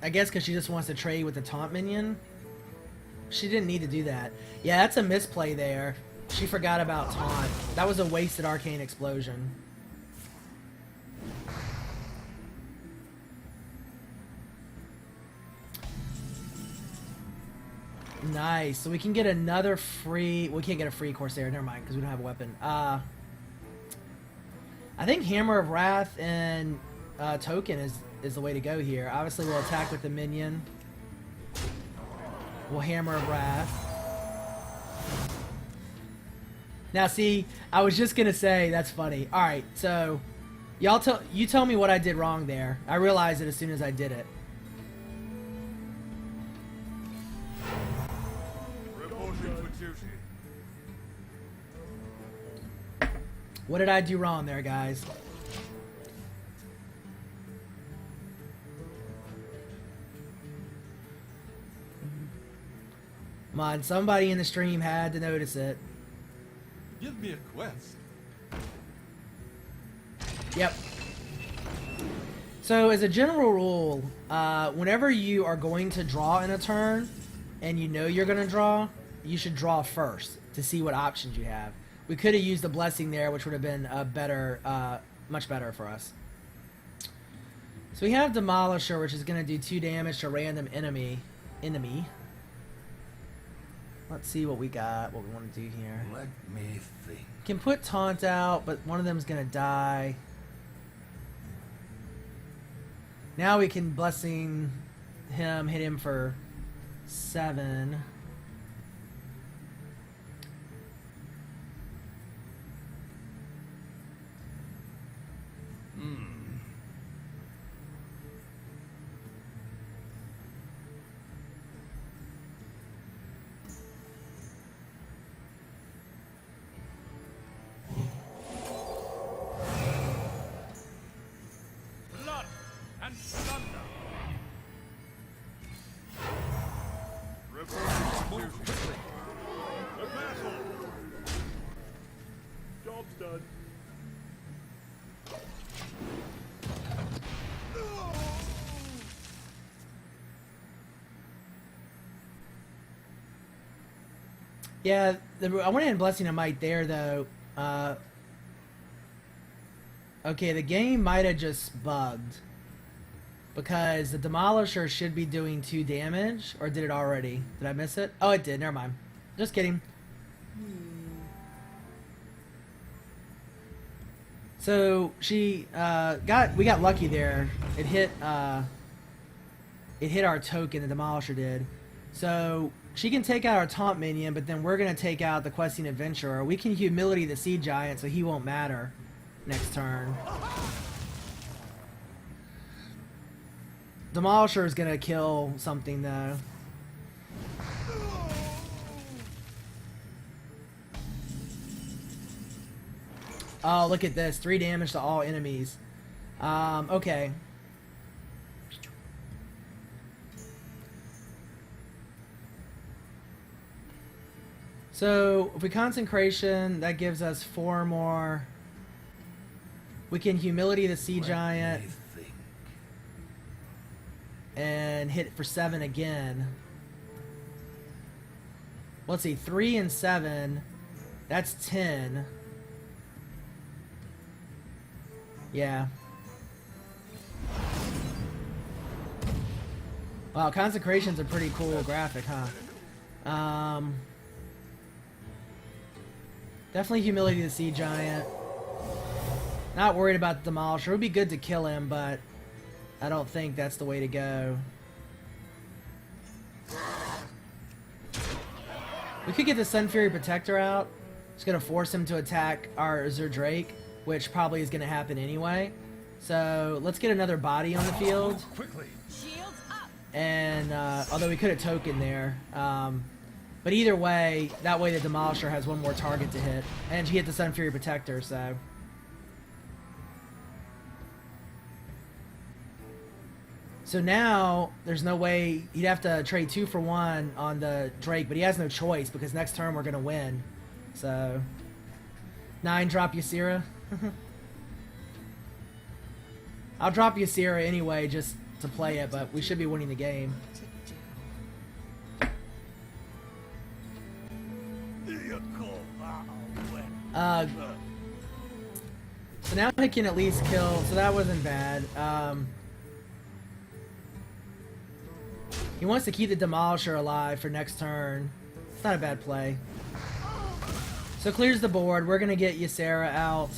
I guess because she just wants to trade with the taunt minion. She didn't need to do that. Yeah, that's a misplay there. She forgot about taunt. That was a wasted Arcane Explosion. Nice. So we can get another free... We can't get a free Corsair. Never mind, because we don't have a weapon. I think Hammer of Wrath and Token is the way to go here. Obviously, we'll attack with the minion. We'll Hammer of Wrath. Now, see, I was just going to say, that's funny. All right, so you tell me what I did wrong there. I realized it as soon as I did it.
Reporting for duty.
What did I do wrong there, guys? Come on, somebody in the stream had to notice it.
Give me a quest.
Yep. So as a general rule, whenever you are going to draw in a turn, and you know you're going to draw, you should draw first to see what options you have. We could have used the blessing there, which would have been much better for us. So we have Demolisher, which is going to do 2 damage to a random enemy. Let's see what we got, what we want to do here.
Let me think.
Can put Taunt out, but one of them's going to die. Now we can Blessing him, hit him for 7.
Blood and thunder. Move quickly. The battle. Job's done.
Yeah, I went ahead and Blessing him right there, though. Okay, the game might have just bugged. Because the Demolisher should be doing 2 damage. Or did it already? Did I miss it? Oh, it did. Never mind. Just kidding. So, we got lucky there. It hit our token, the Demolisher did. So, she can take out our Taunt minion, but then we're going to take out the Questing Adventurer. We can Humility the Sea Giant, so he won't matter next turn. Demolisher is going to kill something, though. Oh, look at this. 3 damage to all enemies. Okay. So, if we Consecration, that gives us 4 more. We can Humility the Sea Giant. And hit for 7 again. Let's see, 3 and 7. That's 10. Yeah. Wow, Consecration's a pretty cool graphic, huh? Definitely Humility the Sea Giant. Not worried about the Demolisher. It would be good to kill him, but I don't think that's the way to go. We could get the Sun Fury Protector out. It's going to force him to attack our Azure Drake, which probably is going to happen anyway. So let's get another body on the field.
Quickly.
Shields up.
And although we could have token there. But either way, that way the Demolisher has 1 more target to hit. And she hit the Sun Fury Protector, so... So now, there's no way, he'd have to trade 2 for 1 on the Drake, but he has no choice because next turn we're going to win. So, 9, drop Ysera. I'll drop Ysera anyway just to play it, but we should be winning the game. So now I can at least kill, so that wasn't bad. He wants to keep the Demolisher alive for next turn. It's not a bad play. So clears the board. We're going to get Ysera out.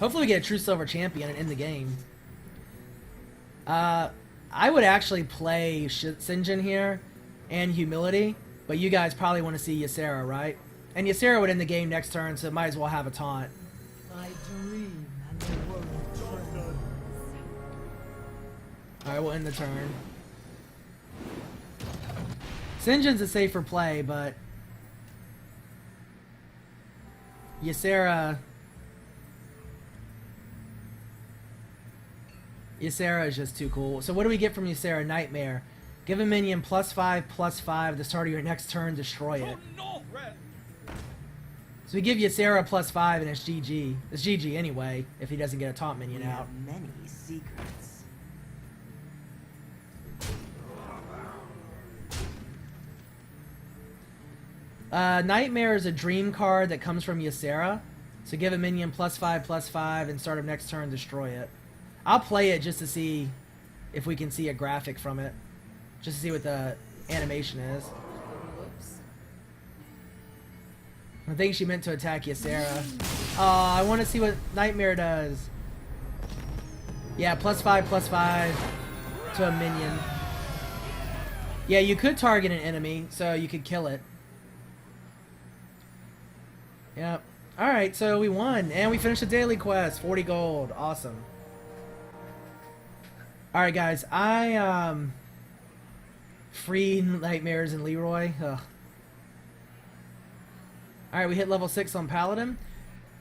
Hopefully we get a true silver champion and end the game. I would actually play Sinjin here and Humility, but you guys probably want to see Ysera, right? And Ysera would end the game next turn, so it might as well have a taunt.
I dream and the world trembles.
Alright, we'll end the turn. Sinjin's a safer play, but Ysera Ysera is just too cool. So what do we get from Ysera? Nightmare. Give a minion +5/+5 at the start of your next turn, destroy it.
No, Red.
So we give Ysera +5 and it's GG. It's GG anyway, if he doesn't get a taunt minion
We
out.
have many secrets.
Nightmare is a dream card that comes from Ysera. So give a minion +5/+5 and start of next turn, destroy it. I'll play it just to see if we can see a graphic from it. Just to see what the animation is.
Whoops.
I think she meant to attack Ysera. Oh, I want to see what Nightmare does. Yeah, +5/+5 to a minion. Yeah, you could target an enemy, so you could kill it. Yep. Alright, so we won. And we finished the daily quest. 40 gold. Awesome. Alright, guys. Free Nightmares and Leroy. Ugh. Alright, we hit level 6 on Paladin.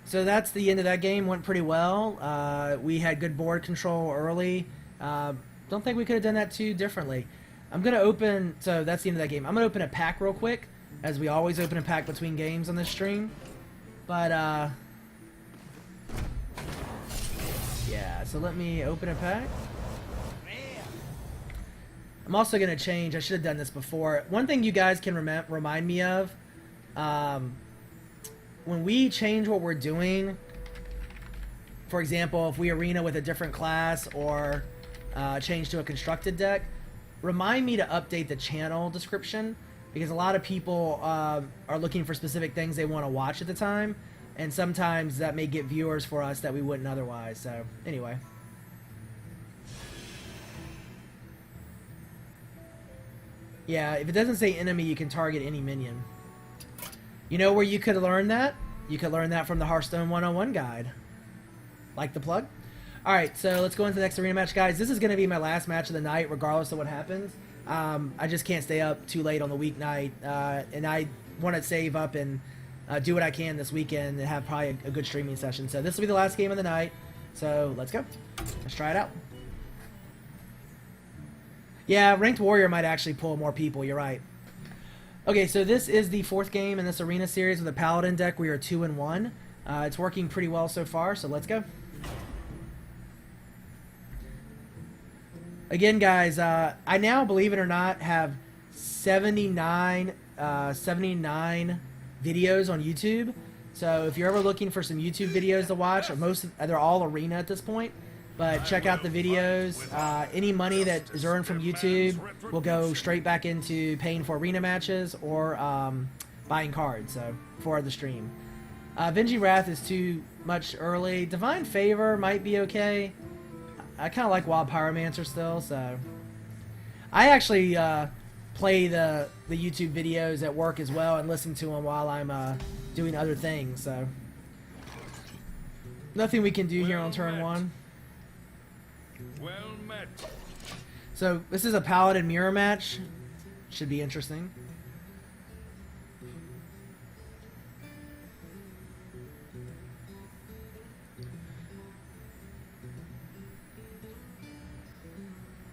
So that's the end of that game. Went pretty well. We had good board control early. Don't think we could have done that too differently. I'm going to open... So that's the end of that game. I'm going to open a pack real quick. As we always open a pack between games on this stream. But, yeah, so let me open a pack. I'm also going to change. I should have done this before. One thing you guys can remind me of, when we change what we're doing, for example, if we arena with a different class or change to a constructed deck, remind me to update the channel description, because a lot of people are looking for specific things they want to watch at the time, and sometimes that may get viewers for us that we wouldn't otherwise. So, anyway. Yeah, if it doesn't say enemy, you can target any minion. You know where you could learn that? You could learn that from the Hearthstone 101 guide. Like the plug? Alright, so let's go into the next arena match, guys. This is going to be my last match of the night, regardless of what happens. I just can't stay up too late on the weeknight, and I want to save up and do what I can this weekend and have probably a good streaming session. So this will be the last game of the night, so let's go. Let's try it out. Yeah, Ranked Warrior might actually pull more people, you're right. Okay, so this is the 4th game in this arena series with a Paladin deck. We are 2-1. It's working pretty well so far, so let's go. Again, guys, I now, believe it or not, have 79 videos on YouTube. So if you're ever looking for some YouTube videos to watch, they're all arena at this point. But check out the videos. Any money that is earned from YouTube will go straight back into paying for arena matches or buying cards for the stream. Avenging Wrath is too much early. Divine Favor might be okay. I kind of like Wild Pyromancer still, so... I actually play the YouTube videos at work as well and listen to them while I'm doing other things, so... Nothing we can do here on turn 1.
Well met.
So, this is a Paladin mirror match. Should be interesting.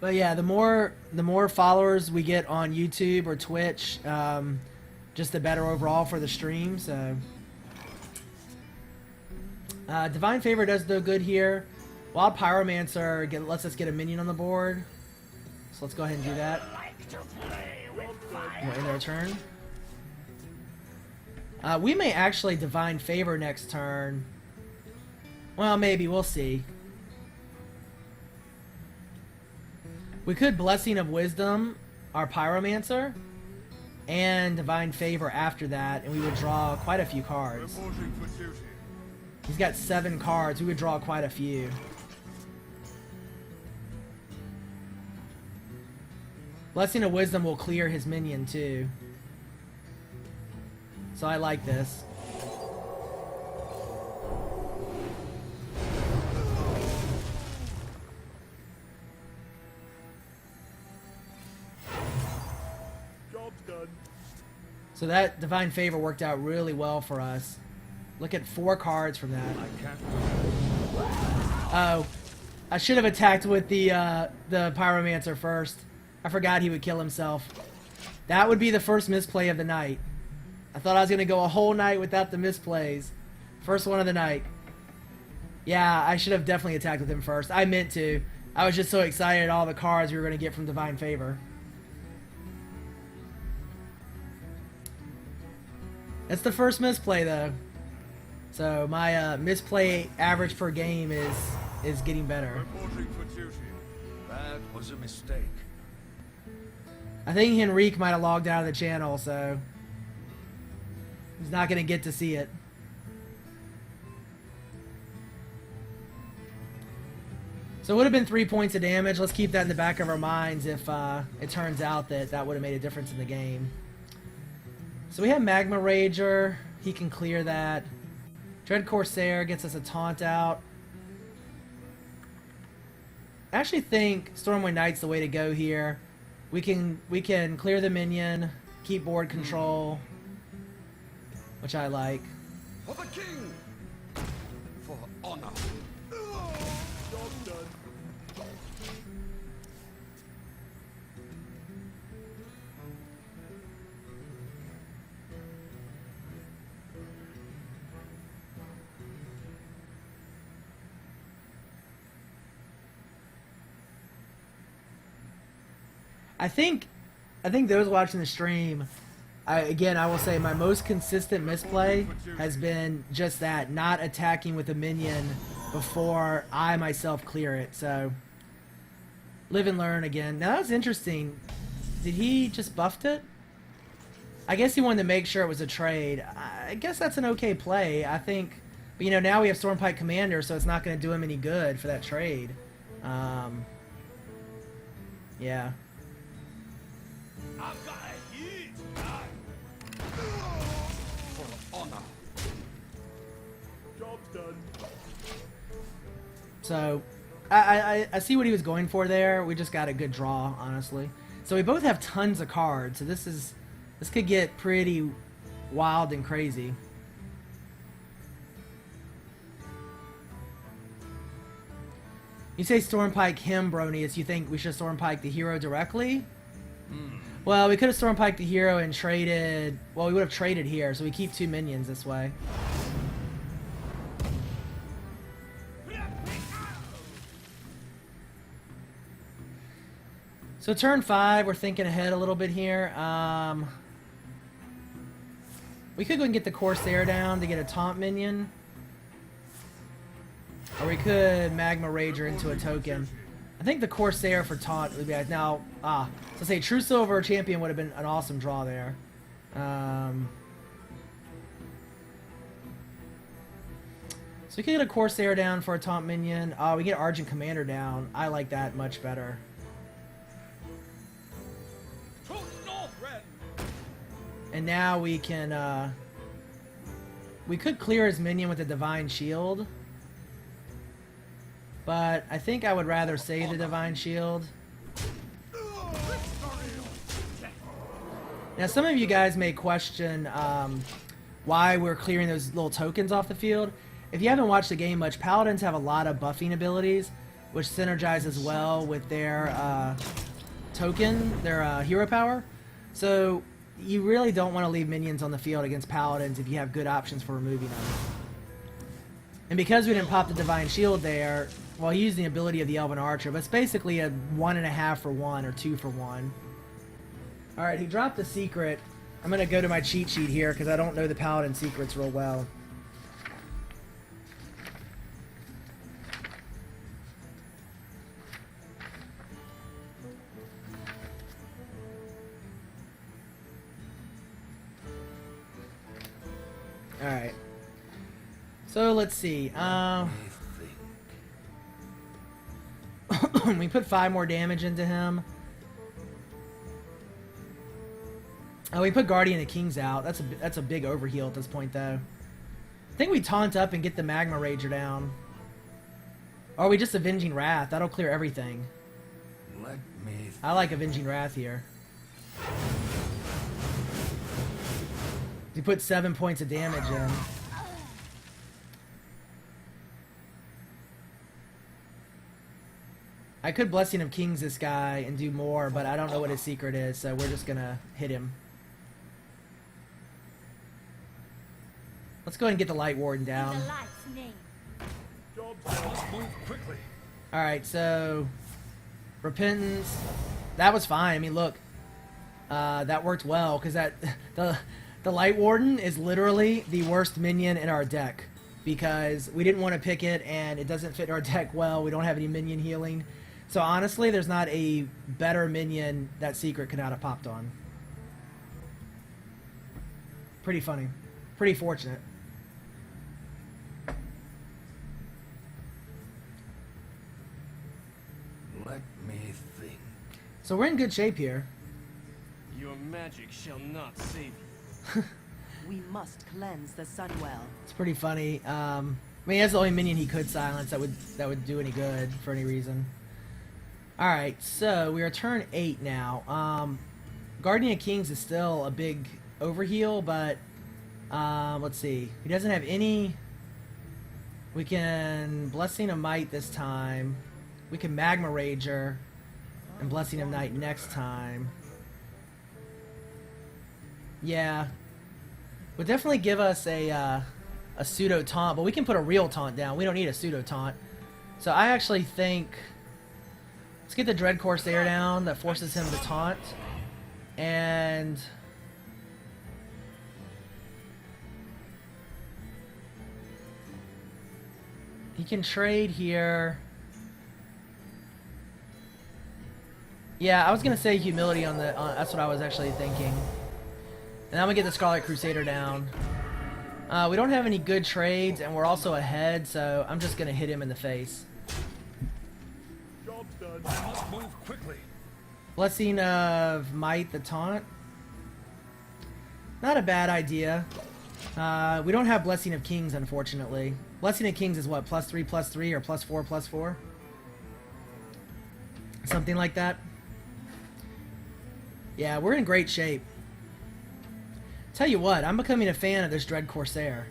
But yeah, the more followers we get on YouTube or Twitch, just the better overall for the stream. So, Divine Favor does do good here. Wild Pyromancer lets us get a minion on the board. So let's go ahead and do that. We'll end our turn. We may actually Divine Favor next turn. Well, maybe. We'll see. We could Blessing of Wisdom our Pyromancer and Divine Favor after that, and we would draw quite a few cards.
Reporting for duty.
He's got 7 cards. We would draw quite a few. Blessing of Wisdom will clear his minion too. So I like this.
Job's done.
So that Divine Favor worked out really well for us. Look at 4 cards from that.
I can't.
Oh. I should have attacked with the Pyromancer first. I forgot he would kill himself. That would be the first misplay of the night. I thought I was going to go a whole night without the misplays. First one of the night. Yeah, I should have definitely attacked with him first. I meant to. I was just so excited at all the cards we were going to get from Divine Favor. That's the first misplay, though. So my misplay average per game is getting better.
Reporting for duty. That was a mistake.
I think Henrique might have logged out of the channel, so he's not going to get to see it. So it would have been 3 points of damage. Let's keep that in the back of our minds if it turns out that that would have made a difference in the game. So we have Magma Rager. He can clear that. Dread Corsair gets us a taunt out. I actually think Stormwind Knight's the way to go here. We can clear the minion, keep board control, which I like.
For the king! For honor! Job done.
I think those watching the stream, I will say my most consistent misplay has been just that, not attacking with a minion before I myself clear it. So, live and learn again. Now that was interesting. Did he just buffed it? I guess he wanted to make sure it was a trade. I guess that's an okay play. I think, but you know, now we have Stormpike Commander, so it's not going to do him any good for that trade. Yeah.
I've got a huge knife. For honor. Job's done.
So, I see what he was going for there. We just got a good draw, honestly. So we both have tons of cards. So this could get pretty wild and crazy. You say Stormpike him, Bronius. You think we should Stormpike the hero directly? Well, we could have Stormpiked the hero and traded... Well, we would have traded here, so we keep 2 minions this way. So turn 5, we're thinking ahead a little bit here. We could go and get the Corsair down to get a taunt minion. Or we could Magma Rager into a token. I think the Corsair for taunt would be now. So say True Silver Champion would have been an awesome draw there. So we can get a Corsair down for a taunt minion. We get Argent Commander down. I like that much better. And now we can. We could clear his minion with a Divine Shield. But I think I would rather save the Divine Shield. Now, some of you guys may question why we're clearing those little tokens off the field. If you haven't watched the game much, Paladins have a lot of buffing abilities, which synergizes well with their token, their hero power. So you really don't want to leave minions on the field against Paladins if you have good options for removing them. And because we didn't pop the Divine Shield there, well, he used the ability of the Elven Archer, but it's basically a 1.5 for 1 or 2 for 1. Alright, he dropped the secret. I'm going to go to my cheat sheet here because I don't know the Paladin secrets real well. Alright. So, let's see. We put 5 more damage into him. Oh, we put Guardian of Kings out. That's a big overheal at this point, though. I think we taunt up and get the Magma Rager down. Or are we just Avenging Wrath? That'll clear everything.
Let me.
I like Avenging Wrath here. We put 7 points of damage in. I could Blessing of Kings this guy and do more, but I don't know what his secret is, so we're just gonna hit him. Let's go ahead and get the Light Warden down.
In the light's name.
Let's move quickly.
Alright, so Repentance. That was fine. I mean, look. That worked well, because the Light Warden is literally the worst minion in our deck. Because we didn't want to pick it, and it doesn't fit our deck well. We don't have any minion healing. So honestly, there's not a better minion that Secret could not have popped on. Pretty funny. Pretty fortunate.
Let me think.
So we're in good shape here.
Your magic shall not save you.
We must cleanse the Sunwell.
It's pretty funny. I mean, that's the only minion he could silence that would do any good for any reason. Alright, so we are turn 8 now. Guardian of Kings is still a big overheal, but let's see. He doesn't have any. We can Blessing of Might this time. We can Magma Rager and Blessing of Night next time. Yeah. Would definitely give us a pseudo taunt, but we can put a real taunt down. We don't need a pseudo taunt. So I actually think, let's get the Dread Corsair down that forces him to taunt. And he can trade here. Yeah, I was gonna say humility on the. That's what I was actually thinking. And I'm gonna get the Scarlet Crusader down. We don't have any good trades, and we're also ahead, so I'm just gonna hit him in the face.
Job's done. I must move quickly.
Blessing of Might, the taunt. Not a bad idea. We don't have Blessing of Kings, unfortunately. Blessing of Kings is what, +3/+3 or +4/+4? Something like that. Yeah, we're in great shape. Tell you what, I'm becoming a fan of this Dread Corsair.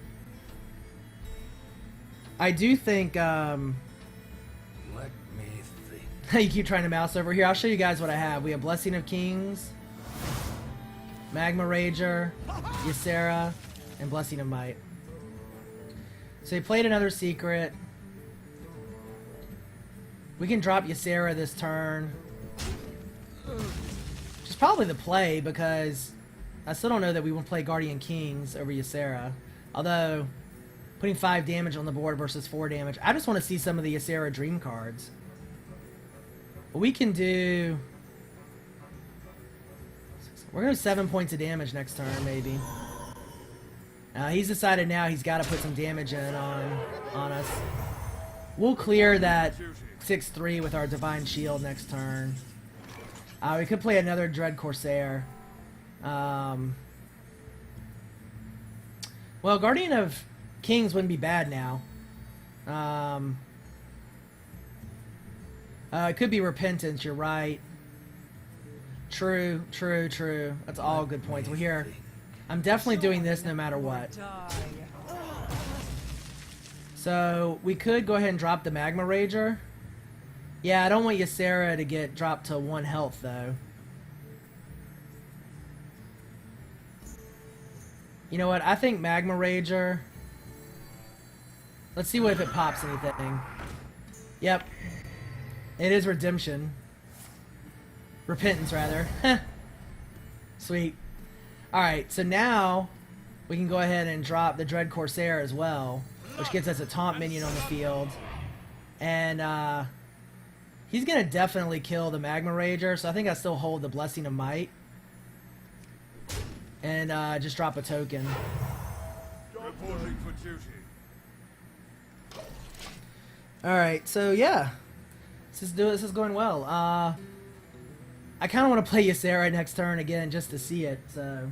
I do think,
Let me think.
you keep trying to mouse over here. I'll show you guys what I have. We have Blessing of Kings, Magma Rager, Ysera, and Blessing of Might. So he played another secret. We can drop Ysera this turn. Which is probably the play, because I still don't know that we want to play Guardian Kings over Ysera. Although, putting 5 damage on the board versus 4 damage. I just want to see some of the Ysera Dream cards. We can do... We're going to 7 points of damage next turn, maybe. He's decided now he's got to put some damage in on us. We'll clear that 6/3 with our Divine Shield next turn. We could play another Dread Corsair. Well, Guardian of Kings wouldn't be bad now. It could be Repentance, you're right. True. That's all good points. Well, here, I'm definitely doing this no matter what. So, we could go ahead and drop the Magma Rager. Yeah, I don't want Ysera to get dropped to 1 health, though. You know what? I think Magma Rager... Let's see what if it pops anything. Yep. It is Redemption. Repentance, rather. Sweet. Alright, so now we can go ahead and drop the Dread Corsair as well, which gets us a taunt minion on the field. And he's going to definitely kill the Magma Rager, so I think I still hold the Blessing of Might. And just drop a token.
Reporting for duty.
Alright, so yeah. This is going well. I kind of want to play Ysera next turn again just to see it, so...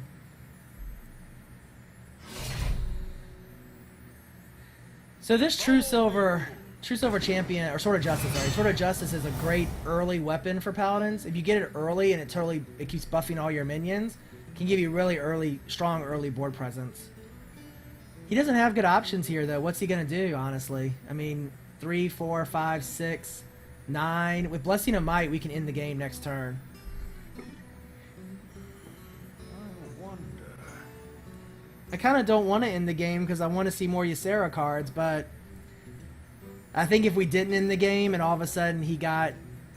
So this True Silver Champion, or Sword of Justice, sorry. Sword of Justice is a great early weapon for Paladins. If you get it early and it keeps buffing all your minions, it can give you really strong early board presence. He doesn't have good options here, though. What's he going to do, honestly? I mean, 3, 4, 5, 6. 9. With Blessing of Might, we can end the game next turn.
I wonder.
I kind of don't want to end the game because I want to see more Ysera cards, but I think if we didn't end the game and all of a sudden he got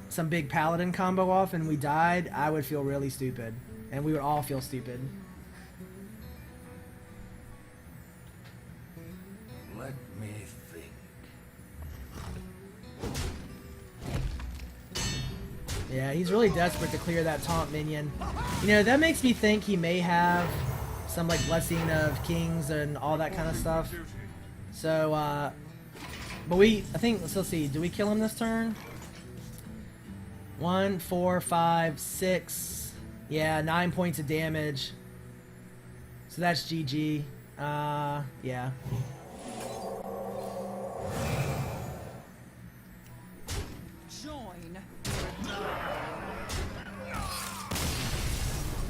some big Paladin combo off and we died, I would feel really stupid. And we would all feel stupid.
Let me think.
Yeah, he's really desperate to clear that taunt minion. You know, that makes me think he may have some like Blessing of Kings and all that kind of stuff. So, but I think, let's see, do we kill him this turn? 1, 4, 5, 6. Yeah, 9 points of damage. So that's GG. Yeah.
Join.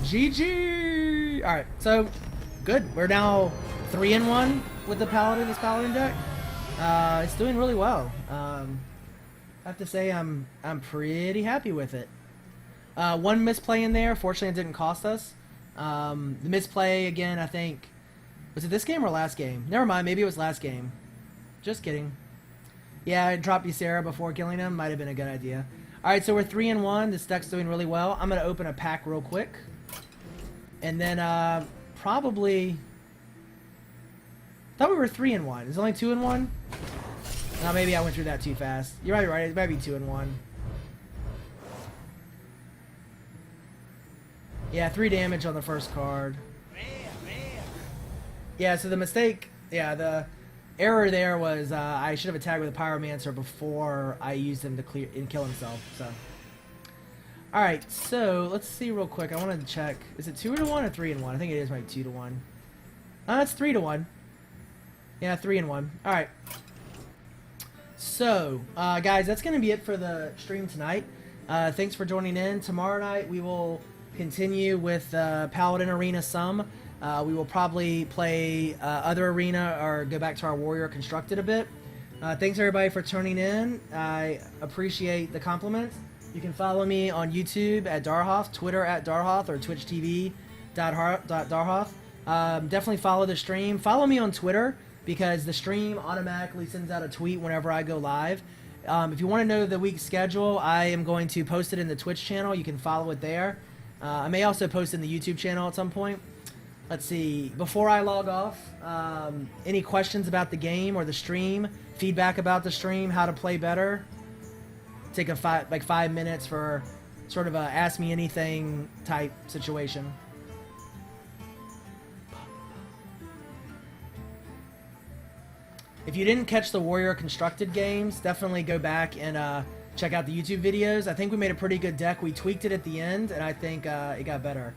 GG! Alright, so good. We're now 3-1 with the Paladin, this Paladin deck. It's doing really well. I have to say I'm pretty happy with it. One misplay in there, fortunately it didn't cost us. The misplay again, I think, was it this game or last game? Never mind, maybe it was last game. Just kidding. Yeah, I dropped Ysera before killing him. Might have been a good idea. Alright, so we're 3-1. This deck's doing really well. I'm going to open a pack real quick. And then, probably... thought we were 3-1. Is it only 2-1? No, maybe I went through that too fast. You might be right. It might be 2-1. Yeah, 3 damage on the first card. Yeah, so the mistake... yeah, the error there was I should have attacked with a Pyromancer before I used him to clear and kill himself, so... Alright, so let's see real quick. I want to check. Is it 2-1 or 3-1? I think it is maybe 2-1. It's 3-1. Yeah, 3-1. Alright. So, guys, that's going to be it for the stream tonight. Thanks for joining in. Tomorrow night we will continue with Paladin Arena some. We will probably play other arena or go back to our Warrior Constructed a bit. Thanks everybody for tuning in. I appreciate the compliments. You can follow me on YouTube at Darhoth, Twitter at Darhoth, or Twitch TV.Darhoth. Definitely follow the stream. Follow me on Twitter because the stream automatically sends out a tweet whenever I go live. If you want to know the week's schedule, I am going to post it in the Twitch channel. You can follow it there. I may also post it in the YouTube channel at some point. Let's see. Before I log off, any questions about the game or the stream, feedback about the stream, how to play better? Take a 5 minutes for sort of a ask me anything type situation. If you didn't catch the Warrior Constructed games, definitely go back and check out the YouTube videos. I think we made a pretty good deck. We tweaked it at the end, and I think it got better.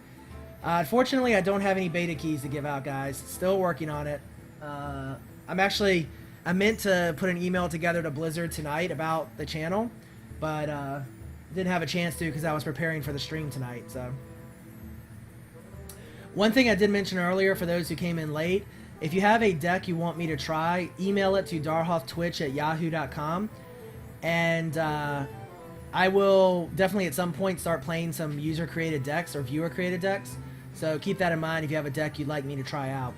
Unfortunately, I don't have any beta keys to give out, guys. Still working on it. I meant to put an email together to Blizzard tonight about the channel, but didn't have a chance to because I was preparing for the stream tonight. So, one thing I did mention earlier for those who came in late, if you have a deck you want me to try, email it to darhothtwitch@yahoo.com, and I will definitely at some point start playing some user-created decks or viewer-created decks. So keep that in mind if you have a deck you'd like me to try out.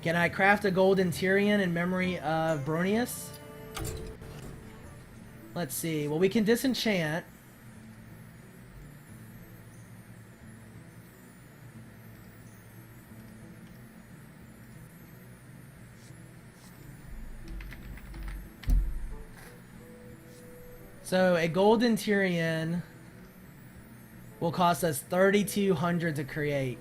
Can I craft a golden Tyrion in memory of Bronius? Let's see. Well, we can disenchant. So a golden Tyrion will cost us 3,200 to create.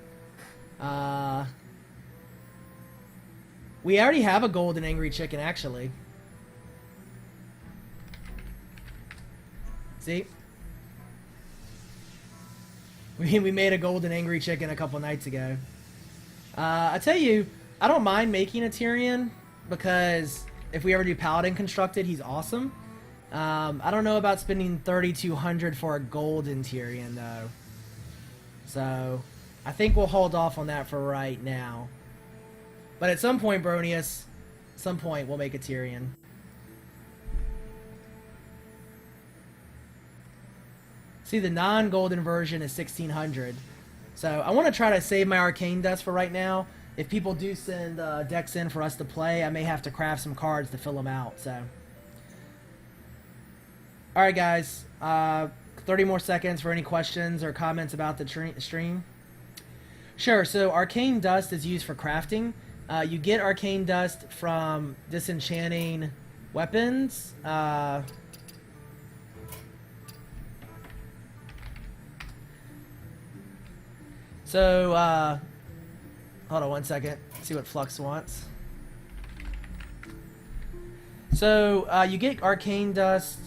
We already have a golden angry chicken, actually. See? We made a golden angry chicken a couple nights ago. I tell you, I don't mind making a Tyrion because if we ever do Paladin Constructed, he's awesome. I don't know about spending 3,200 for a golden Tyrion, though. So, I think we'll hold off on that for right now. But at some point, Bronius, at some point, we'll make a Tyrion. See, the non-golden version is 1600. So I want to try to save my arcane dust for right now. If people do send decks in for us to play, I may have to craft some cards to fill them out. So, all right, guys. 30 more seconds for any questions or comments about the stream. Sure. So arcane dust is used for crafting. You get arcane dust from disenchanting weapons. So, hold on one second. See what Flux wants. So, you get arcane dust.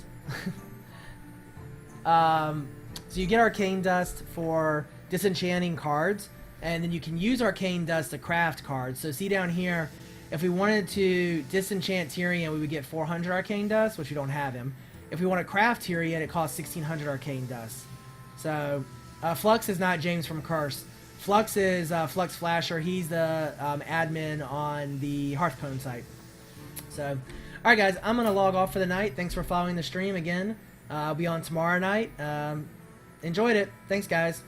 So you get arcane dust for disenchanting cards, and then you can use arcane dust to craft cards. So see down here, if we wanted to disenchant Tyrion, we would get 400 arcane dust, which we don't have him. If we want to craft Tyrion, it costs 1600 arcane dust. So, Flux is not James from Curse. Flux is Flux Flasher. He's the admin on the Hearthstone site. So, alright guys, I'm going to log off for the night. Thanks for following the stream again. I'll be on tomorrow night. Enjoyed it. Thanks, guys.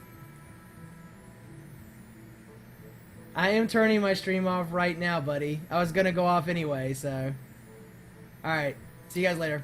I am turning my stream off right now, buddy. I was going to go off anyway, so. Alright. See you guys later.